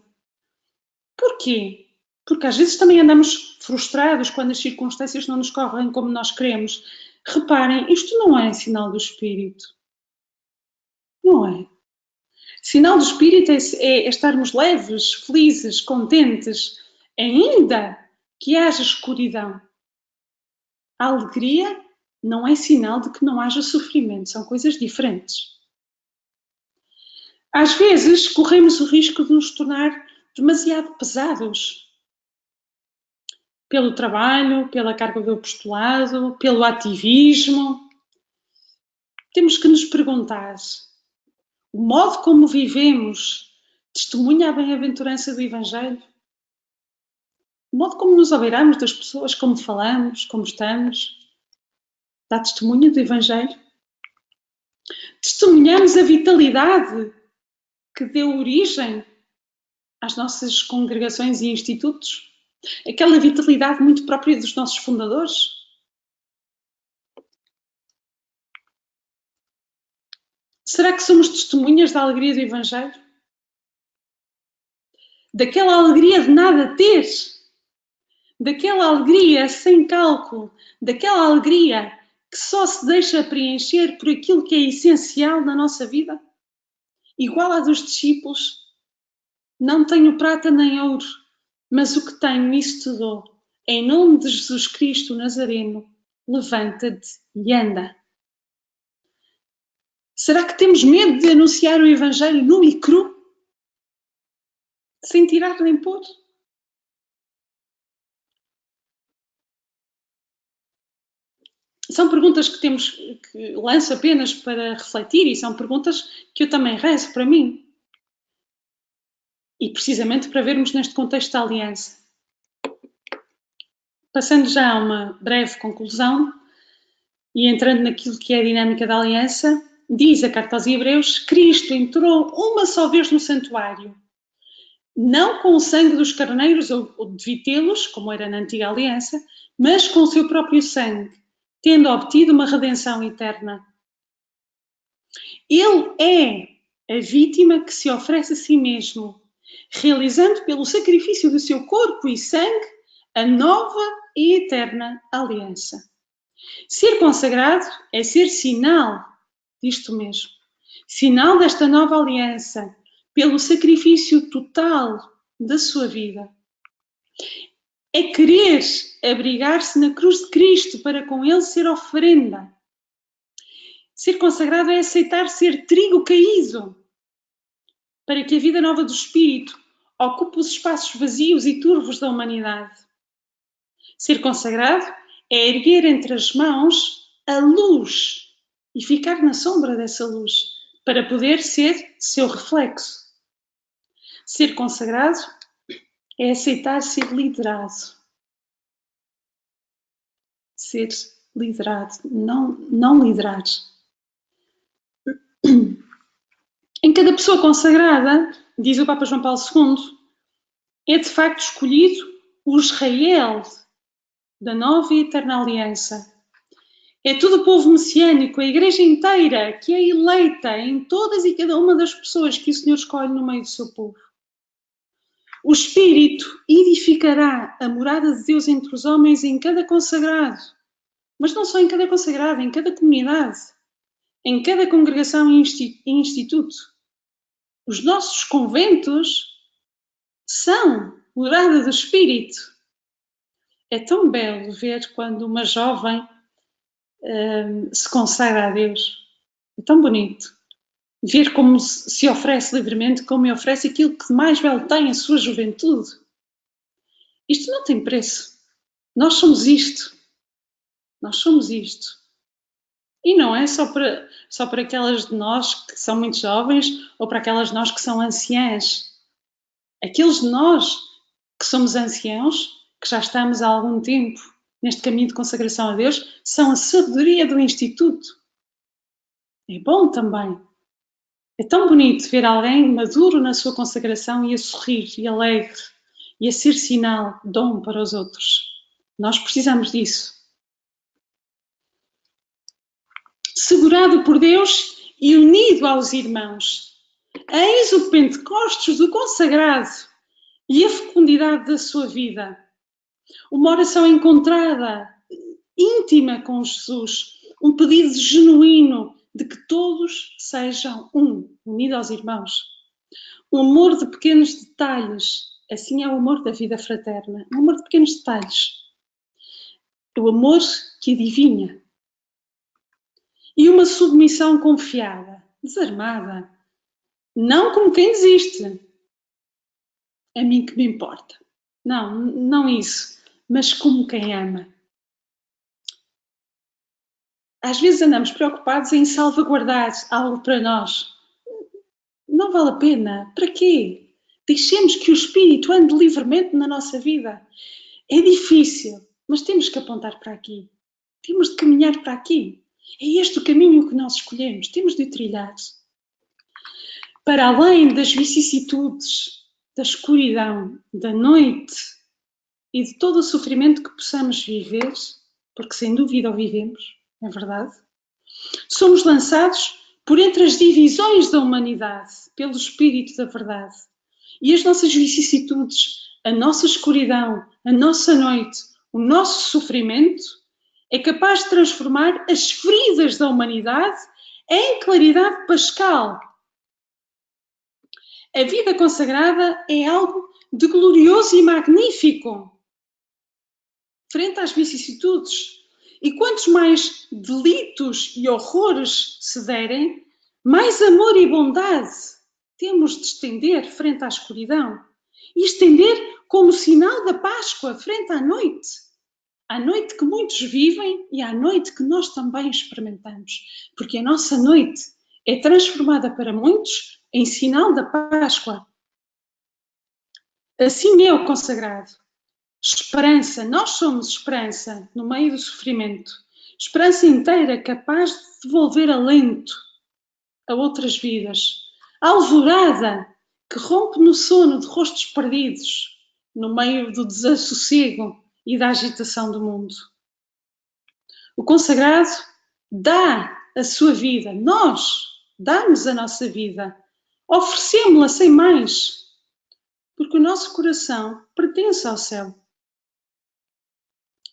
Porquê? Porque às vezes também andamos frustrados quando as circunstâncias não nos correm como nós queremos. Reparem, isto não é sinal do Espírito. Não é. Sinal do Espírito é estarmos leves, felizes, contentes, ainda que haja escuridão. A alegria não é sinal de que não haja sofrimento, são coisas diferentes. Às vezes corremos o risco de nos tornar demasiado pesados pelo trabalho, pela carga do apostolado, pelo ativismo. Temos que nos perguntar: o modo como vivemos testemunha a bem-aventurança do Evangelho? O modo como nos obeiramos das pessoas, como falamos, como estamos, dá testemunho do Evangelho? Testemunhamos a vitalidade que deu origem às nossas congregações e institutos? Aquela vitalidade muito própria dos nossos fundadores? Será que somos testemunhas da alegria do Evangelho? Daquela alegria de nada ter? Daquela alegria sem cálculo? Daquela alegria que só se deixa preencher por aquilo que é essencial na nossa vida? Igual à dos discípulos: não tenho prata nem ouro, mas o que tenho, isso te dou. Em nome de Jesus Cristo Nazareno, levanta-te e anda. Será que temos medo de anunciar o Evangelho nu e cru? Sem tirar nem pôr? São perguntas que lanço apenas para refletir, e são perguntas que eu também rezo para mim. E precisamente para vermos neste contexto da aliança. Passando já a uma breve conclusão e entrando naquilo que é a dinâmica da aliança, diz a carta aos Hebreus: Cristo entrou uma só vez no santuário, não com o sangue dos carneiros ou de vitelos, como era na antiga aliança, mas com o seu próprio sangue, tendo obtido uma redenção eterna. Ele é a vítima que se oferece a si mesmo, realizando pelo sacrifício do seu corpo e sangue a nova e eterna aliança. Ser consagrado é ser sinal disto mesmo, sinal desta nova aliança, pelo sacrifício total da sua vida. É querer abrigar-se na cruz de Cristo para com ele ser oferenda. Ser consagrado é aceitar ser trigo caído, para que a vida nova do Espírito ocupe os espaços vazios e turvos da humanidade. Ser consagrado é erguer entre as mãos a luz e ficar na sombra dessa luz, para poder ser seu reflexo. Ser consagrado é aceitar ser liderado. Ser liderado, não liderar. Em cada pessoa consagrada, diz o Papa João Paulo II, é de facto escolhido o Israel da nova e eterna aliança. É todo o povo messiânico, a igreja inteira, que é eleita em todas e cada uma das pessoas que o Senhor escolhe no meio do seu povo. O Espírito edificará a morada de Deus entre os homens em cada consagrado, mas não só em cada consagrado, em cada comunidade, em cada congregação e instituto. Os nossos conventos são morada do Espírito. É tão belo ver quando uma jovem se consagra a Deus. É tão bonito ver como se oferece livremente, como oferece aquilo que mais belo tem, a sua juventude. Isto não tem preço. Nós somos isto. Nós somos isto. E não é só para aquelas de nós que são muito jovens ou para aquelas de nós que são anciãs. Aqueles de nós que somos anciãos, que já estamos há algum tempo neste caminho de consagração a Deus, são a sabedoria do Instituto. É bom também. É tão bonito ver alguém maduro na sua consagração e a sorrir e alegre e a ser sinal, dom para os outros. Nós precisamos disso. Segurado por Deus e unido aos irmãos. Eis o Pentecostes do consagrado e a fecundidade da sua vida. Uma oração encontrada, íntima com Jesus, um pedido genuíno de que todos sejam unidos aos irmãos. Um amor de pequenos detalhes, assim é o amor da vida fraterna, um amor de pequenos detalhes. O amor que adivinha. E uma submissão confiada, desarmada, não como quem desiste. A mim que me importa. Não isso, mas como quem ama. Às vezes andamos preocupados em salvaguardar algo para nós. Não vale a pena. Para quê? Deixemos que o Espírito ande livremente na nossa vida. É difícil, mas temos que apontar para aqui. Temos de caminhar para aqui. É este o caminho que nós escolhemos. Temos de o trilhar. Para além das vicissitudes, da escuridão, da noite e de todo o sofrimento que possamos viver, porque sem dúvida o vivemos, é verdade, somos lançados por entre as divisões da humanidade, pelo Espírito da verdade. E as nossas vicissitudes, a nossa escuridão, a nossa noite, o nosso sofrimento, é capaz de transformar as feridas da humanidade em claridade pascal. A vida consagrada é algo de glorioso e magnífico frente às vicissitudes. E quantos mais delitos e horrores se derem, mais amor e bondade temos de estender frente à escuridão. E estender como sinal da Páscoa frente à noite. À noite que muitos vivem e à noite que nós também experimentamos. Porque a nossa noite é transformada para muitos em sinal da Páscoa. Assim é o consagrado. Esperança, nós somos esperança no meio do sofrimento. Esperança inteira capaz de devolver alento a outras vidas. Alvorada que rompe no sono de rostos perdidos no meio do desassossego e da agitação do mundo. O consagrado dá a sua vida, nós damos a nossa vida, oferecemos-la sem mais, porque o nosso coração pertence ao céu.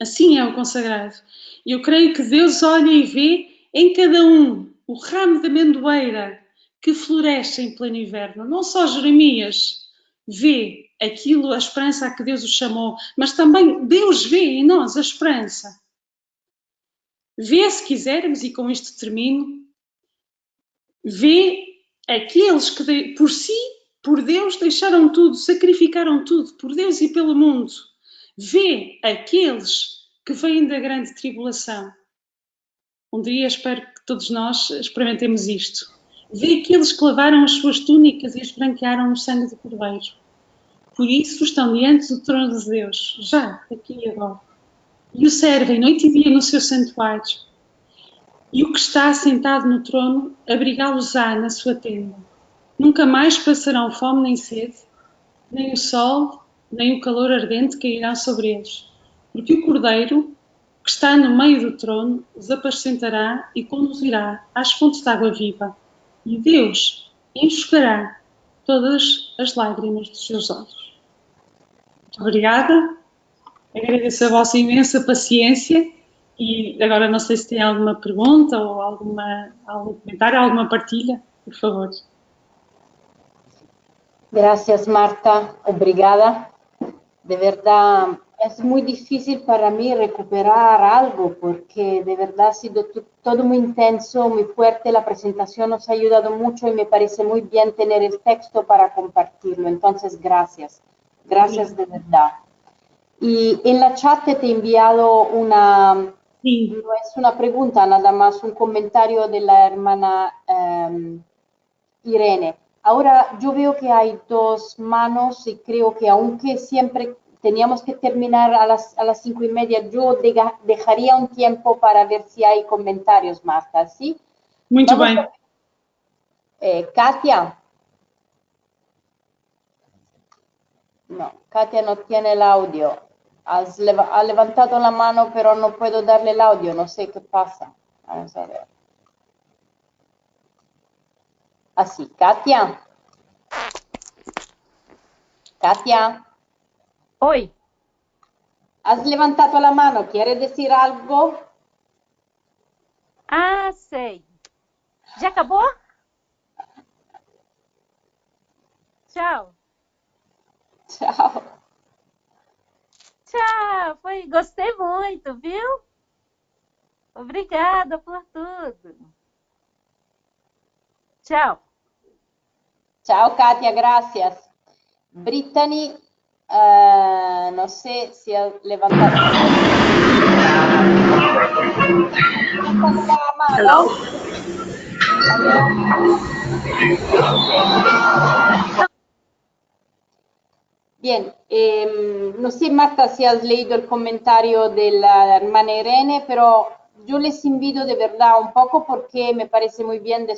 Assim é o consagrado. E eu creio que Deus olha e vê em cada um o ramo de amendoeira que floresce em pleno inverno. Não só Jeremias vê aquilo, a esperança a que Deus o chamou, mas também Deus vê em nós a esperança. Vê, se quisermos, e com isto termino, vê aqueles que por si, por Deus, deixaram tudo, sacrificaram tudo, por Deus e pelo mundo. Vê aqueles que vêm da grande tribulação. Um dia espero que todos nós experimentemos isto. Vê aqueles que lavaram as suas túnicas e as branquearam no sangue do Cordeiro. Por isso estão diante do trono de Deus, já, aqui e agora. E o servem noite e dia no seu santuário. E o que está sentado no trono abrigá-los-á na sua tenda. Nunca mais passarão fome nem sede, nem o sol, nem o calor ardente cairão sobre eles. Porque o Cordeiro, que está no meio do trono, os apacentará e conduzirá às fontes de água viva. E Deus enxugará todas as lágrimas dos seus olhos. Muito obrigada. Agradeço a vossa imensa paciência e agora não sei se tem alguma pergunta ou algum comentário, alguma partilha, por favor. Gracias, Marta. Obrigada. De verdad, es muy difícil para mí recuperar algo porque de verdad ha sido todo muy intenso, muy fuerte. La presentación nos ha ayudado mucho y me parece muy bien tener el texto para compartirlo. Entonces, gracias. Gracias de verdad. Y en la chat te he enviado una, no es una pregunta, nada más un comentario de la hermana Irene. Ahora yo veo que hay dos manos y creo que aunque siempre teníamos que terminar a las 5:30, yo dejaría un tiempo para ver si hay comentarios, Marta, ¿sí? Muy bien. Katia. No, Katia no tiene el audio. Ha levantado la mano, pero no puedo darle el audio. No sé qué pasa. Vamos a ver. Así, Katia. Katia, Oi. has levantado la mano, ¿quieres decir algo? Ah, sei. Já acabou? Tchau. Ciao. Tchau. Gostei muito, viu? Obrigada por tudo. Tchau. Ciao Katia, gracias. Brittany, no sé si has levantado la mano. Bien, no sé Marta si has leído el comentario de la hermana Irene, pero yo les invito de verdad un poco porque me parece muy bien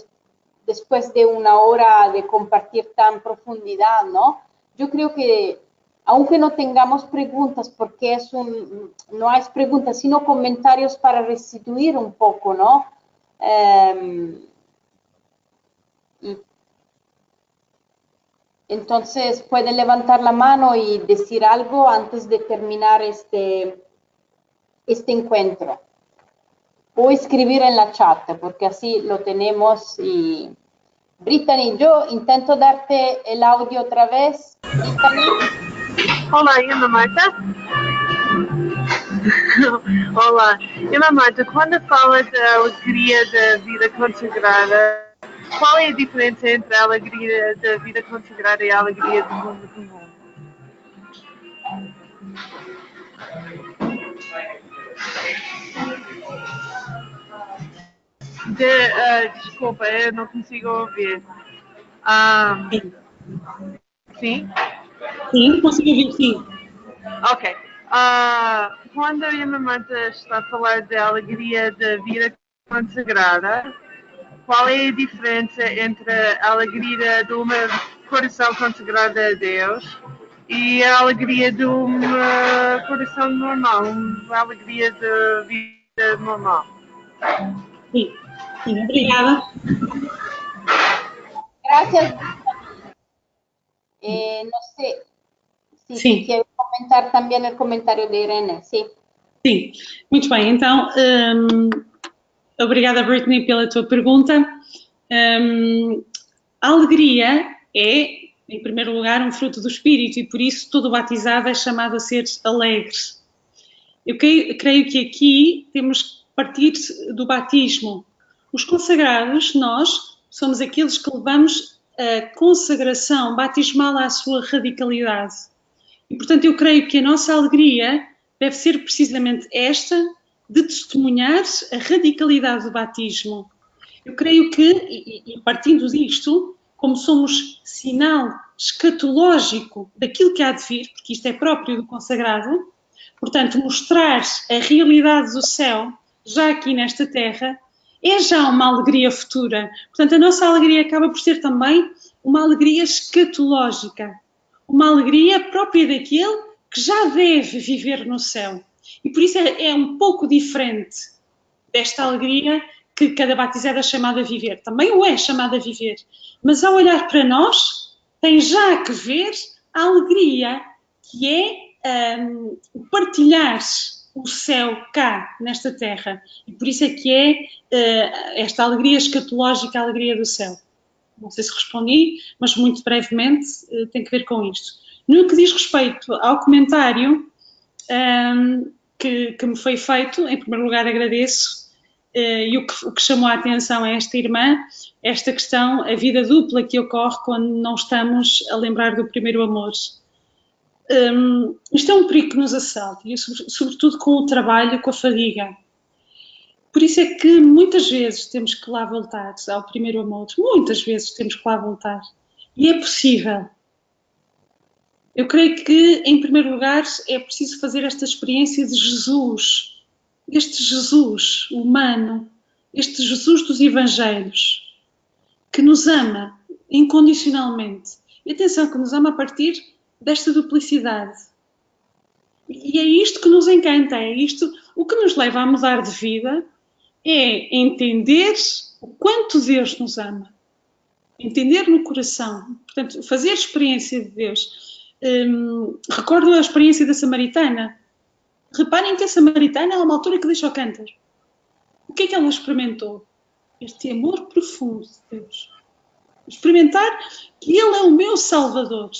después de una hora de compartir tan profundidad, ¿no? Yo creo que aunque no tengamos preguntas, porque no hay preguntas, sino comentarios para restituir un poco, ¿no? Entonces, pueden levantar la mano y decir algo antes de terminar este encuentro. O escribir en la chat, porque así lo tenemos. Y Brittany, yo intento darte el audio otra vez. Brittany. Olá, Ana Marta. Olá, Ana Marta, quando fala da alegria da vida consagrada, qual é a diferença entre a alegria da vida consagrada e a alegria do mundo comum? Desculpa, eu não consigo ouvir. Sim? Sim, consigo ouvir, sim. Ok. Quando a Ana Marta está a falar da alegria da vida consagrada, qual é a diferença entre a alegria de um coração consagrado a Deus e a alegria de um coração normal, uma alegria de vida normal? Sim, sim, obrigada. Gracias. No sé si quieres comentar también el comentario de Irene. Sí. Sim, muito bem. Então, obrigada, Brittany, pela tua pergunta. A alegria é, em primeiro lugar, um fruto do Espírito e, por isso, todo batizado é chamado a ser alegre. Eu creio que aqui temos que partir do batismo. Os consagrados, nós, somos aqueles que levamos a consagração batismal à sua radicalidade. E, portanto, eu creio que a nossa alegria deve ser precisamente esta, de testemunhar a radicalidade do batismo. Eu creio que, e partindo disto, como somos sinal escatológico daquilo que há de vir, porque isto é próprio do consagrado, portanto, mostrar a realidade do céu, já aqui nesta terra, é já uma alegria futura. Portanto, a nossa alegria acaba por ser também uma alegria escatológica, uma alegria própria daquele que já deve viver no céu. E por isso é um pouco diferente desta alegria que cada batizado é chamado a viver. Também o é chamado a viver. Mas ao olhar para nós, tem já que ver a alegria que é partilhar o céu cá, nesta terra. E por isso é que é esta alegria escatológica, a alegria do céu. Não sei se respondi, mas muito brevemente tem que ver com isto. No que diz respeito ao comentário que me foi feito, em primeiro lugar agradeço, e o que chamou a atenção a esta irmã, esta questão, a vida dupla que ocorre quando não estamos a lembrar do primeiro amor. Isto é um perigo que nos assalta, e sobretudo com o trabalho, com a fadiga. Por isso é que muitas vezes temos que lá voltar ao primeiro amor, muitas vezes temos que lá voltar. E é possível. Eu creio que, em primeiro lugar, é preciso fazer esta experiência de Jesus, este Jesus humano, este Jesus dos Evangelhos, que nos ama incondicionalmente. E atenção, que nos ama a partir desta duplicidade. E é isto que nos encanta, é isto o que nos leva a mudar de vida, é entender o quanto Deus nos ama. Entender no coração. Portanto, fazer experiência de Deus. recordo a experiência da Samaritana. Reparem que a Samaritana há uma altura que deixa o cântaro. O que é que ela experimentou? Este amor profundo de Deus. Experimentar que Ele é o meu Salvador,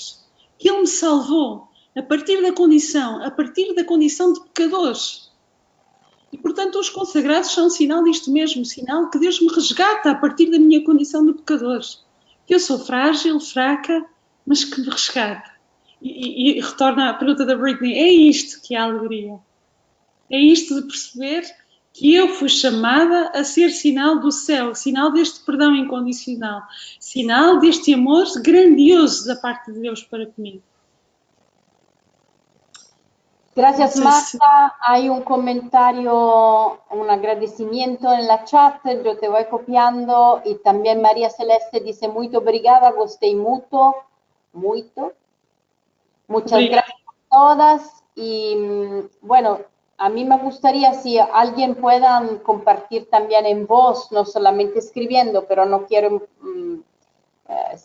que Ele me salvou a partir da condição de pecadores. E, portanto, os consagrados são um sinal disto mesmo, sinal que Deus me resgata a partir da minha condição de pecador. Que eu sou frágil, fraca, mas que me resgata. E retorna à pergunta da Britney, é isto que é a alegria. É isto de perceber que eu fui chamada a ser sinal do céu, sinal deste perdão incondicional, sinal deste amor grandioso da parte de Deus para comigo. Gracias, Marta. Hay un comentario, un agradecimiento en la chat, yo te voy copiando, y también María Celeste dice, muito obrigada, gostei muito. Muchas gracias a todas, y bueno, a mí me gustaría si alguien puedan compartir también en voz, no solamente escribiendo, pero no quiero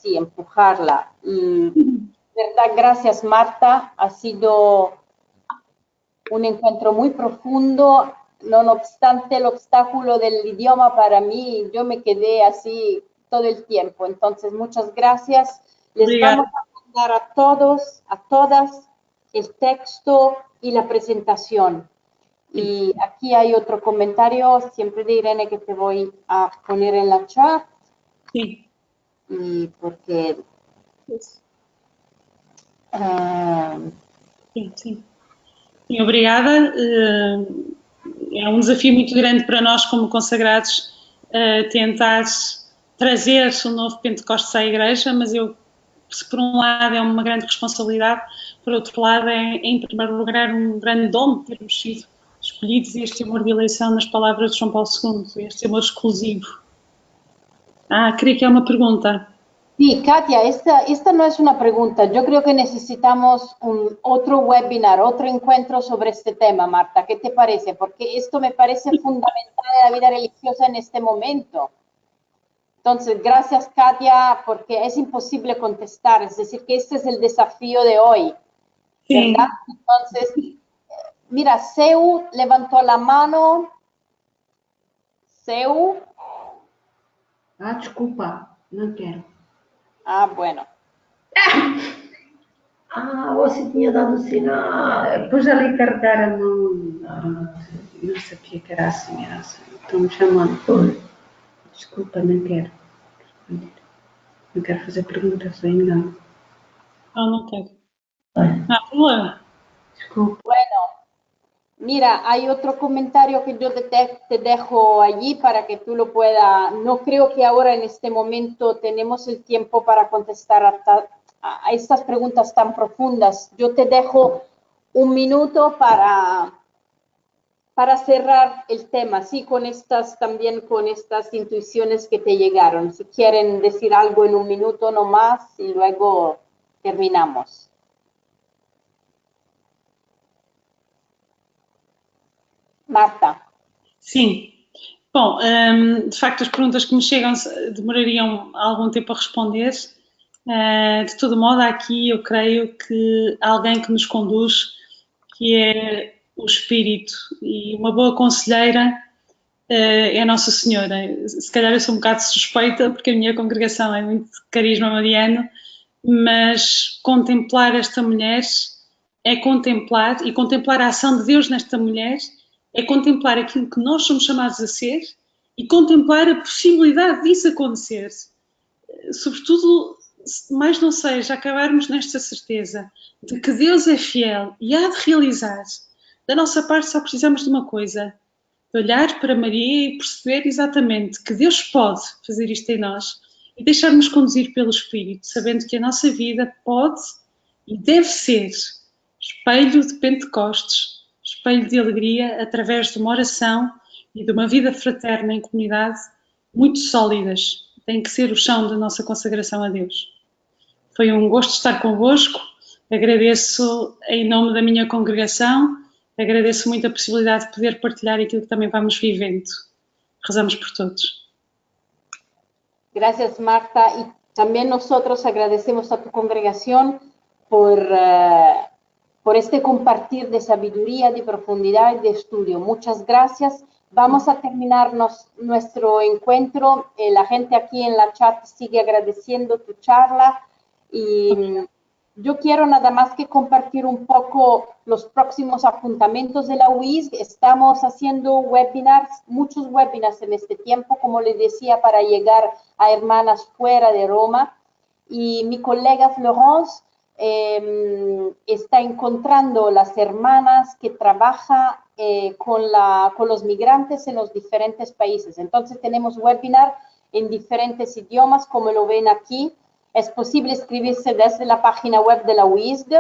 empujarla. Verdad, gracias, Marta, ha sido un encuentro muy profundo, no obstante el obstáculo del idioma para mí, yo me quedé así todo el tiempo. Entonces, muchas gracias. Les vamos a mandar a todos, a todas, el texto y la presentación. Y aquí hay otro comentario, siempre de Irene, que te voy a poner en la chat. Sí. Y porque... Sim. Obrigada. É um desafio muito grande para nós, como consagrados, tentar trazer o novo Pentecostes à Igreja, mas se por um lado é uma grande responsabilidade, por outro lado é, em primeiro lugar, um grande dom termos sido escolhidos, este amor de eleição nas palavras de João Paulo II, este amor exclusivo. Creio que é uma pergunta. Sí, Katia, esta no es una pregunta. Yo creo que necesitamos otro webinar, otro encuentro sobre este tema, Marta. ¿Qué te parece? Porque esto me parece fundamental en la vida religiosa en este momento. Entonces, gracias, Katia, porque es imposible contestar. Es decir, que este es el desafío de hoy, ¿verdad? Sí. Entonces, mira, Seu levantó la mano. Seu. Desculpa, não quero. Bueno. Você tinha dado sinal. Pus ali carregar a mão. Não sabia que era assim, Estão me chamando. Desculpa, não quero. Não quero fazer perguntas ainda. Não quero. Não há problema. Desculpa. Bueno. Mira, hay otro comentario que yo te dejo allí para que tú lo puedas. No creo que ahora en este momento tenemos el tiempo para contestar a estas preguntas tan profundas. Yo te dejo un minuto para cerrar el tema, sí, también con estas intuiciones que te llegaron. Si quieren decir algo en un minuto no más y luego terminamos. Marta. Sim. Bom, de facto as perguntas que me chegam demorariam algum tempo a responder. De todo modo, aqui eu creio que há alguém que nos conduz, que é o Espírito, e uma boa conselheira é a Nossa Senhora. Se calhar eu sou um bocado suspeita, porque a minha congregação é muito de carisma mariano, mas contemplar esta mulher é contemplar, e contemplar a ação de Deus nesta mulher é contemplar aquilo que nós somos chamados a ser e contemplar a possibilidade disso acontecer. Sobretudo, mais não seja, acabarmos nesta certeza de que Deus é fiel e há de realizar. Da nossa parte só precisamos de uma coisa, de olhar para Maria e perceber exatamente que Deus pode fazer isto em nós e deixar-nos conduzir pelo Espírito, sabendo que a nossa vida pode e deve ser espelho de Pentecostes, espelho de alegria através de uma oração e de uma vida fraterna em comunidade muito sólidas. Tem que ser o chão da nossa consagração a Deus. Foi um gosto estar convosco, agradeço em nome da minha congregação, agradeço muito a possibilidade de poder partilhar aquilo que também vamos vivendo. Rezamos por todos. Gracias, Marta, y también nosotros agradecemos a tu congregación por este compartir de sabiduría, de profundidad y de estudio. Muchas gracias. Vamos a terminar nuestro encuentro. La gente aquí en la chat sigue agradeciendo tu charla y yo quiero nada más que compartir un poco los próximos apuntamientos de la UISG. Estamos haciendo webinars, muchos webinars en este tiempo, como les decía, para llegar a hermanas fuera de Roma. Y mi colega Florence está encontrando las hermanas que trabajan con los migrantes en los diferentes países. Entonces tenemos webinar en diferentes idiomas, como lo ven aquí. Es posible inscribirse desde la página web de la UISD.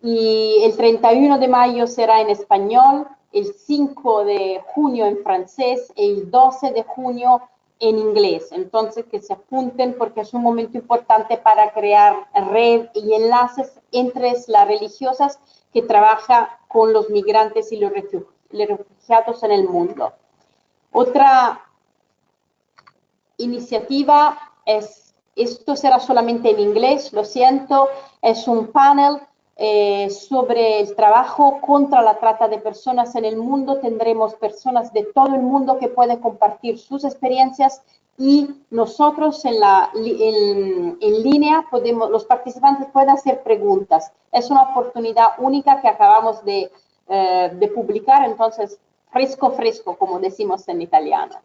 Y el 31 de mayo será en español, el 5 de junio en francés y el 12 de junio en inglés. Entonces, que se apunten porque es un momento importante para crear red y enlaces entre las religiosas que trabajan con los migrantes y los refugiados en el mundo. Otra iniciativa esto será solamente en inglés, lo siento, es un panel sobre el trabajo contra la trata de personas en el mundo. Tendremos personas de todo el mundo que pueden compartir sus experiencias y nosotros en línea los participantes pueden hacer preguntas. Es una oportunidad única que acabamos de publicar, entonces fresco, como decimos en italiano.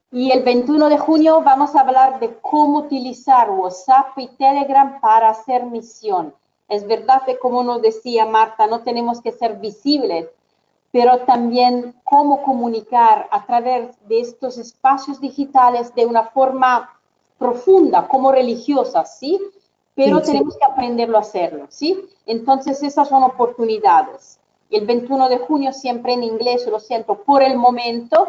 Y el 21 de junio vamos a hablar de cómo utilizar WhatsApp y Telegram para hacer misión. Es verdad que, como nos decía Marta, no tenemos que ser visibles, pero también cómo comunicar a través de estos espacios digitales de una forma profunda, como religiosas, ¿sí? Pero tenemos que aprenderlo a hacerlo, ¿sí? Entonces, esas son oportunidades. El 21 de junio siempre en inglés, lo siento, por el momento.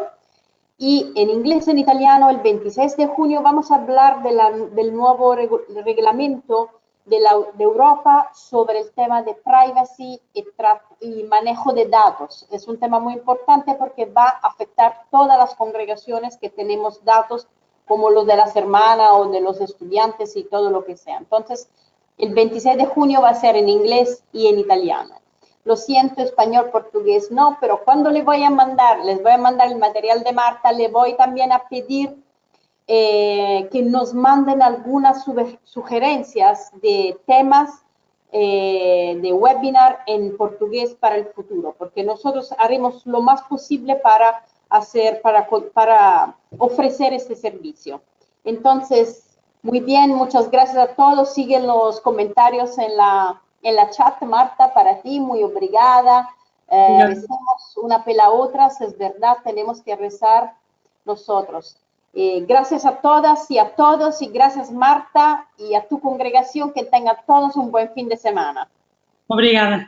Y en inglés y en italiano, el 26 de junio, vamos a hablar del nuevo reglamento de Europa sobre el tema de privacy y manejo de datos. Es un tema muy importante porque va a afectar todas las congregaciones que tenemos datos, como los de las hermanas o de los estudiantes y todo lo que sea. Entonces, el 26 de junio va a ser en inglés y en italiano. Lo siento, español, portugués no, pero cuando les voy a mandar el material de Marta, le voy también a pedir que nos manden algunas sugerencias de temas de webinar en portugués para el futuro, porque nosotros haremos lo más posible para ofrecer este servicio. Entonces, muy bien, muchas gracias a todos. Siguen los comentarios en la chat, Marta, para ti, muy obrigada. Rezamos una pela otras, es verdad, tenemos que rezar nosotros. Gracias a todas y a todos, y gracias, Marta, y a tu congregación, que tengan todos un buen fin de semana. Obrigada.